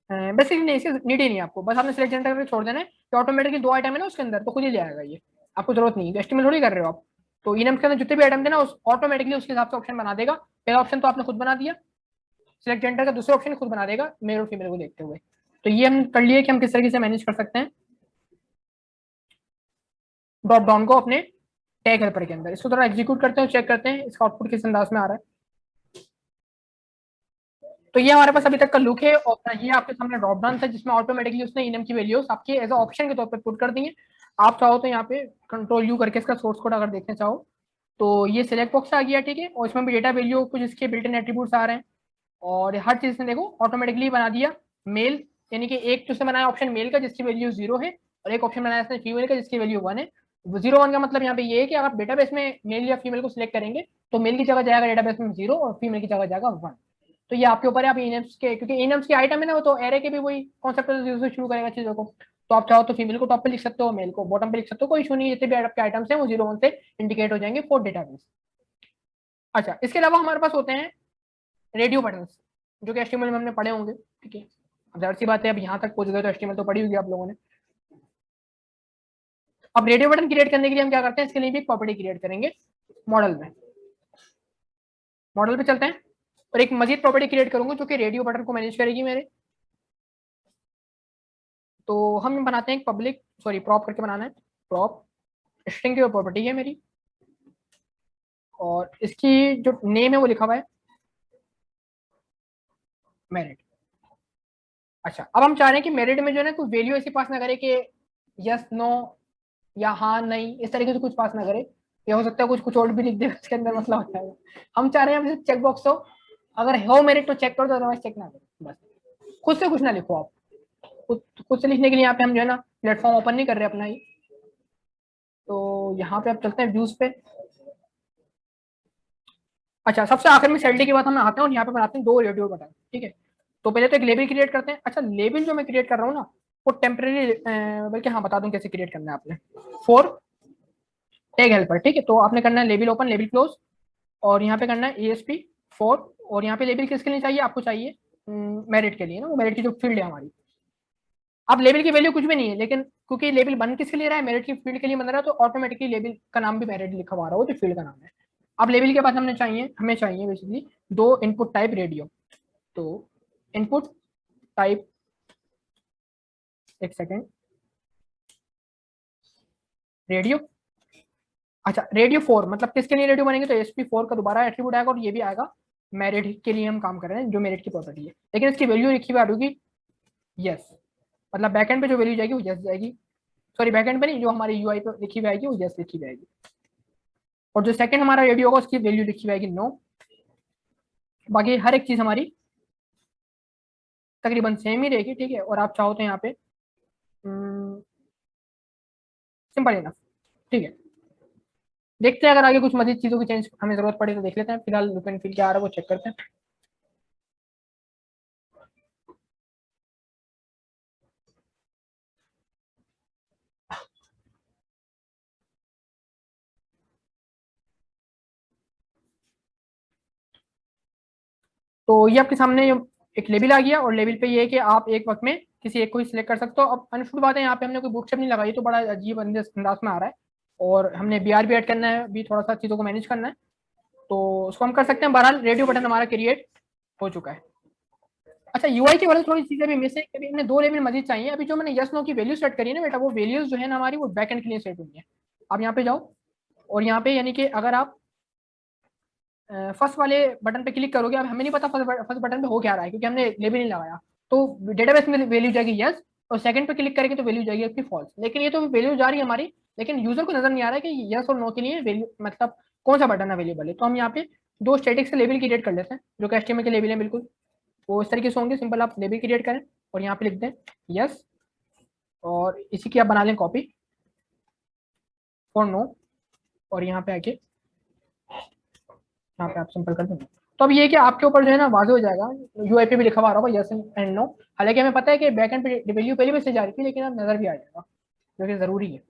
बेसिकली नहीं, इसकी नीड ही नहीं है आपको, बस आपने सिलेक्ट जेंडर करके छोड़ देना है कि ऑटोमेटिकली दो आइटम है ना उसके अंदर, तो खुद ही ले आएगा ये, आपको जरूरत नहीं है, एस्टिमेट थोड़ी कर रहे हो आप। तो इनम के अंदर जितने भी आइटम थे ना उस ऑटोमेटिकली उसके हिसाब से ऑप्शन बना देगा। पहला ऑप्शन तो आपने खुद बना दिया सिलेक्ट जेंडर का, दूसरा ऑप्शन खुद बना देगा मेल और फीमेल को देखते हुए। तो ये हम कर लिए कि हम किस तरीके से मैनेज कर सकते हैं ड्रॉप डाउन को अपने टैग हेल्पर के अंदर। इसको थोड़ा एग्जीक्यूट करते हैं, चेक करते हैं इसका आउटपुट किस अंदाज में आ रहा है। तो ये हमारे पास अभी तक का लुक है, और ये आपके सामने ड्रॉप डाउन था जिसमें ऑटोमेटिकली उसने इनम की वैल्यूज आपके एज ऑप्शन के तौर पर पुट कर दी है। आप चाहो तो यहाँ पे कंट्रोल U करके इसका सोर्स कोड अगर देखना चाहो तो ये सिलेक्ट बॉक्स आ गया, ठीक है, और इसमें भी डेटा वैल्यू कुछ इसके बिल्ट इन एट्रीब्यूट्स आ रहे हैं, और हर चीज ने देखो ऑटोमेटिकली बना दिया मेल यानी कि एक तो उसने बनाया ऑप्शन मेल का जिसकी वैल्यू 0 है, और एक ऑप्शन बनाया इसने फीमेल का जिसकी वैल्यू 1 है। 0 1 का मतलब यहाँ पे ये है कि अगर डेटाबेस में मेल या फीमेल को सिलेक्ट करेंगे तो मेल की जगह जाएगा डेटाबेस में 0 और फीमेल की जगह जाएगा 1। तो ये आपके ऊपर है, आप इनम्स के, क्योंकि इनम्स की आइटम है ना, वो तो एरे के भी वही कॉन्सेप्ट से शुरू करेगा चीजों को। तो आप चाहो तो फीमेल को टॉप पे लिख सकते हो, मेल को बॉटम पे लिख सकते हो, कोई इशू नहीं है। जितने भी आपके आइटम्स हैं वो 0 1 से इंडिकेट हो जाएंगे फॉर डेटाबेस। अच्छा, इसके अलावा हमारे पास होते हैं रेडियो बटन्स, जो कि एचटीएमएल में हमने पढ़े होंगे। ठीक है, अब जाहिर सी बात है, अब यहाँ तक पहुंच गए तो एचटीएमएल तो पढ़ी होगी आप लोगों ने। अब रेडियो बटन क्रिएट करने के लिए हम क्या करते हैं, इसके लिए भी एक प्रॉपर्टी क्रिएट करेंगे मॉडल में। मॉडल पे चलते हैं और एक मजीद प्रॉपर्टी क्रिएट करूंगा जो कि रेडियो बटन को मैनेज करेगी मेरे। तो हम बनाते हैं एक पब्लिक, सॉरी प्रॉप करके बनाना है, प्रॉप स्ट्रिंग की प्रॉपर्टी है मेरी, और इसकी जो नेम है वो लिखा हुआ है मेरिट। अच्छा, अब हम चाह रहे हैं कि मेरिट में जो है ना कोई वैल्यू ऐसी पास ना करे कि यस नो या हाँ नहीं, इस तरीके से कुछ पास ना करे। ये हो सकता है कुछ कुछ और भी लिख दे, इसके अंदर मसला होता है। हम चाह रहे हैं चेक बॉक्स हो, अगर हो मेरिट तो चेक करो, तो अदरवाइज चेक ना करो। बस खुद से कुछ ना लिखो आप। खुद से लिखने के लिए यहाँ पे हम जो है ना प्लेटफॉर्म ओपन नहीं कर रहे अपना ही। तो यहाँ पे आप चलते हैं व्यूज पे। अच्छा, सबसे आखिर में सैलरी की बात हम आते हैं और यहाँ पे बनाते हैं दो रेडियो बटन। ठीक है, तो पहले तो एक लेबल क्रिएट करते हैं। अच्छा, लेबल जो मैं क्रिएट कर रहा हूँ ना वो टेम्परेरी, बल्कि हाँ बता दूं कैसे क्रिएट करना है आपने। फॉर टैग हेल्पर, ठीक है, तो आपने करना है लेबल ओपन लेबल क्लोज, और यहाँ पे करना है ESP 4, और यहाँ पे लेबल किसके लिए चाहिए, आपको चाहिए मेरिट के लिए ना, वो मेरिट की जो फील्ड है हमारी। अब लेबल की वैल्यू कुछ भी नहीं है, लेकिन क्योंकि लेबल बन किसके लिए रहा है, मेरिट की फील्ड के लिए बन रहा है, तो ऑटोमेटिकली लेबल का नाम भी मेरिट लिखा हुआ रहा हो जो फील्ड का नाम है। अब लेबल के बाद हमें चाहिए बेसिकली दो इनपुट टाइप रेडियो। तो इनपुट टाइप, एक सेकेंड, रेडियो। अच्छा, रेडियो 4 मतलब किसके लिए रेडियो बनेंगे, तो SP4 का दोबारा एट्रीब्यूट आएगा और ये भी आएगा मेरिट के लिए हम काम कर रहे हैं, जो मेरिट की प्रॉपर्टी है, लेकिन इसकी वैल्यू लिखी हुई आएगी यस, मतलब बैकएंड पे जो वैल्यू जाएगी वो यस जाएगी। सॉरी, बैकएंड पे नहीं, जो हमारी UI पे लिखी हुई आएगी वो यस लिखी हुई आएगी, और जो सेकंड हमारा रेडियो होगा उसकी वैल्यू लिखी हुई आएगी नो। बाकी हर एक चीज हमारी तकरीबन सेम ही रहेगी। ठीक है, और आप चाहो तो यहाँ पे सिंपल इनफ। ठीक है, देखते हैं अगर आगे कुछ मजीद चीजों की चेंज हमें जरूरत पड़े तो देख लेते हैं। फिलहाल लुक एंड फील क्या आ रहा है वो चेक करते हैं। तो ये आपके सामने एक लेबल आ गया, और लेबल पे ये है कि आप एक वक्त में किसी एक को ही सिलेक्ट कर सकते हो। अब अनशुड बात है, यहाँ पे हमने कोई बूटस्ट्रैप नहीं लगाई, तो बड़ा अजीब अंदाज में आ रहा है, और हमने BR भी ऐड करना है, भी थोड़ा सा चीज़ों को मैनेज करना है, तो उसको हम कर सकते हैं। बहरहाल रेडियो बटन हमारा क्रिएट हो चुका है। अच्छा, UI की वजह से थोड़ी चीजें भी मिस है, अभी हमने दो लेवल मजीद चाहिए। अभी जो मैंने यस नो की वैल्यू सेट करी है ना बेटा, वो वैल्यूज जो है ना हमारी वो बैकएंड के लिए सेट हुई है। आप यहाँ पे जाओ, और यहाँ पे यानी कि अगर आप फर्स्ट वाले बटन पे क्लिक करोगे, अब हमें नहीं पता फर्स्ट बटन पे हो क्या रहा है, क्योंकि हमने लेबल नहीं लगाया। तो डेटाबेस में वैल्यू जाएगी यस, और सेकंड पे क्लिक करेंगे तो वैल्यू जाएगी आपकी फॉल्स। लेकिन ये तो वैल्यू जा रही है हमारी, लेकिन यूजर को नजर नहीं आ रहा है कि यस और नो के लिए वैल्यू मतलब कौन सा बटन अवेलेबल है। तो हम यहाँ पे दो स्टेटिक से लेबल क्रिएट कर लेते हैं जो कि HTML के लेबल है बिल्कुल, वो इस तरीके से होंगे। सिंपल आप लेबल क्रिएट करें और यहाँ पे लिख दें यस, और इसी की आप बना लें कॉपी फॉर नो, और यहाँ पे आके यहाँ पे आप सिंपल कर देंगे। तो अब ये है कि आपके ऊपर जो है ना वाजे हो जाएगा, UI पे भी लिखा हुआ होगा यस एंड नो। हालांकि हमें पता है कि बैकएंड पे वैल्यू पहले भी से जा रही थी, लेकिन अब नजर भी आ जाएगा, जो कि जरूरी है।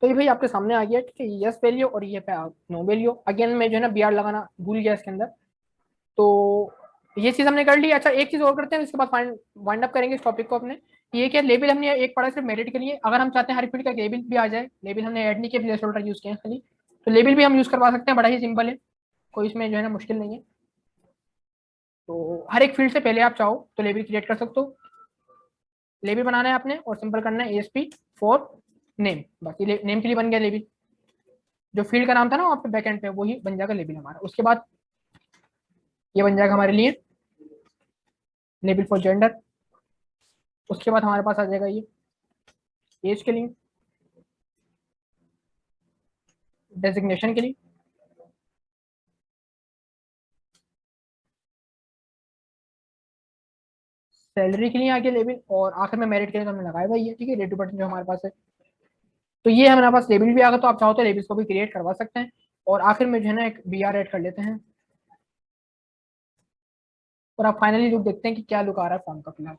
तो ये भाई आपके सामने आ गया, ठीक है, यस वैल्यू और ये पे नो वैल्यू। अगेन मैं जो है ना BR लगाना भूल गया इसके अंदर, तो ये चीज हमने कर ली। अच्छा, एक चीज और करते हैं, इसके बाद वाइंड अप करेंगे इस टॉपिक को अपने। ये क्या लेबल हमने एक पढ़ा सिर्फ मेरिट के लिए, अगर हम चाहते हैं हर फील्ड का लेबल भी आ जाए, लेबल हमने ऐड नहीं किया, प्लेस होल्डर यूज किए हैं खाली, तो लेबल भी हम यूज करवा सकते हैं, बड़ा ही सिंपल है, कोई इसमें जो है ना मुश्किल नहीं है। तो हर एक फील्ड से पहले आप चाहो तो लेबल क्रिएट कर सकते हो। लेबल बनाना है आपने और सिंपल करना है ASP4 नेम, बाकी नेम के लिए बन गया लेबल। जो फील्ड का नाम था ना वहाँ पे बैकएंड पे, वही बन जाएगा लेबल हमारा। उसके बाद ये बन जाएगा हमारे लिए लेबल फॉर जेंडर। उसके बाद हमारे पास आ जाएगा ये एज के लिए, डेजिग्नेशन के लिए, सैलरी के लिए आगे लेबल, और आखिर में मेरिट के लिए तो हमने लगाया हुआ ही है, ठीक है, रेट टू बटन जो हमारे पास है। तो ये हमारे पास लेबल भी आ गया, तो आप चाहो तो लेबल्स को भी क्रिएट करवा सकते हैं। और आखिर में जो है ना एक बी आर ऐड कर लेते हैं, और आप फाइनली लुक देखते हैं कि क्या लुक आ रहा है फॉर्म का फिलहाल।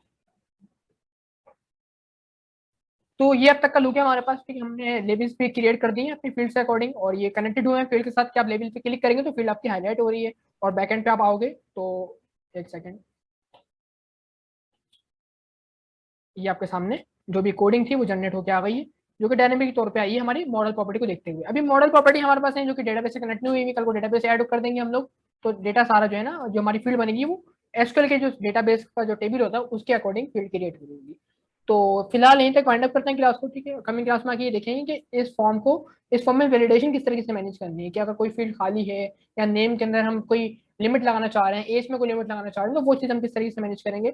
तो ये अब तक का लुक है हमारे पास, ठीक है, हमने लेबल्स भी क्रिएट कर दिए हैं अपनी फील्ड से अकॉर्डिंग, और ये कनेक्टेड हुए हैं फील्ड के साथ कि आप लेबल पे क्लिक करेंगे तो फील्ड आपकी हाईलाइट हो रही है। और बैक एंड पे आप आओगे तो एक सेकेंड, ये आपके सामने जो भी कोडिंग थी वो जनरेट होकर आ गई है, जो कि डायनेमिक तौर पे आई है हमारी मॉडल प्रॉपर्टी को देखते हुए। अभी मॉडल प्रॉपर्टी हमारे पास है जो कि डेटाबेस से कनेक्ट नहीं हुई है, कल को डेटाबेस ऐड कर देंगे हम लोग, तो डेटा सारा जो है ना जो हमारी फील्ड बनेगी वो एसक्यूएल के जो डेटाबेस का जो टेबल होता है उसके अकॉर्डिंग फील्ड क्रिएट होगी। तो फिलहाल यहीं तक वाइंड अप करते हैं क्लास को, ठीक है। कमिंग क्लास में आके ये देखेंगे कि इस फॉर्म में वैलिडेशन किस तरीके से मैनेज करनी है, कि अगर कोई फील्ड खाली है या नेम के अंदर हम कोई लिमिट लगाना चाह रहे हैं, एज में कोई लिमिट लगाना चाह रहे हैं, तो वो चीज़ हम किस तरीके से मैनेज करेंगे।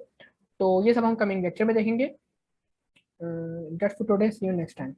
तो ये सब हम कमिंग लेक्चर में देखेंगे। That's for today. See you next time.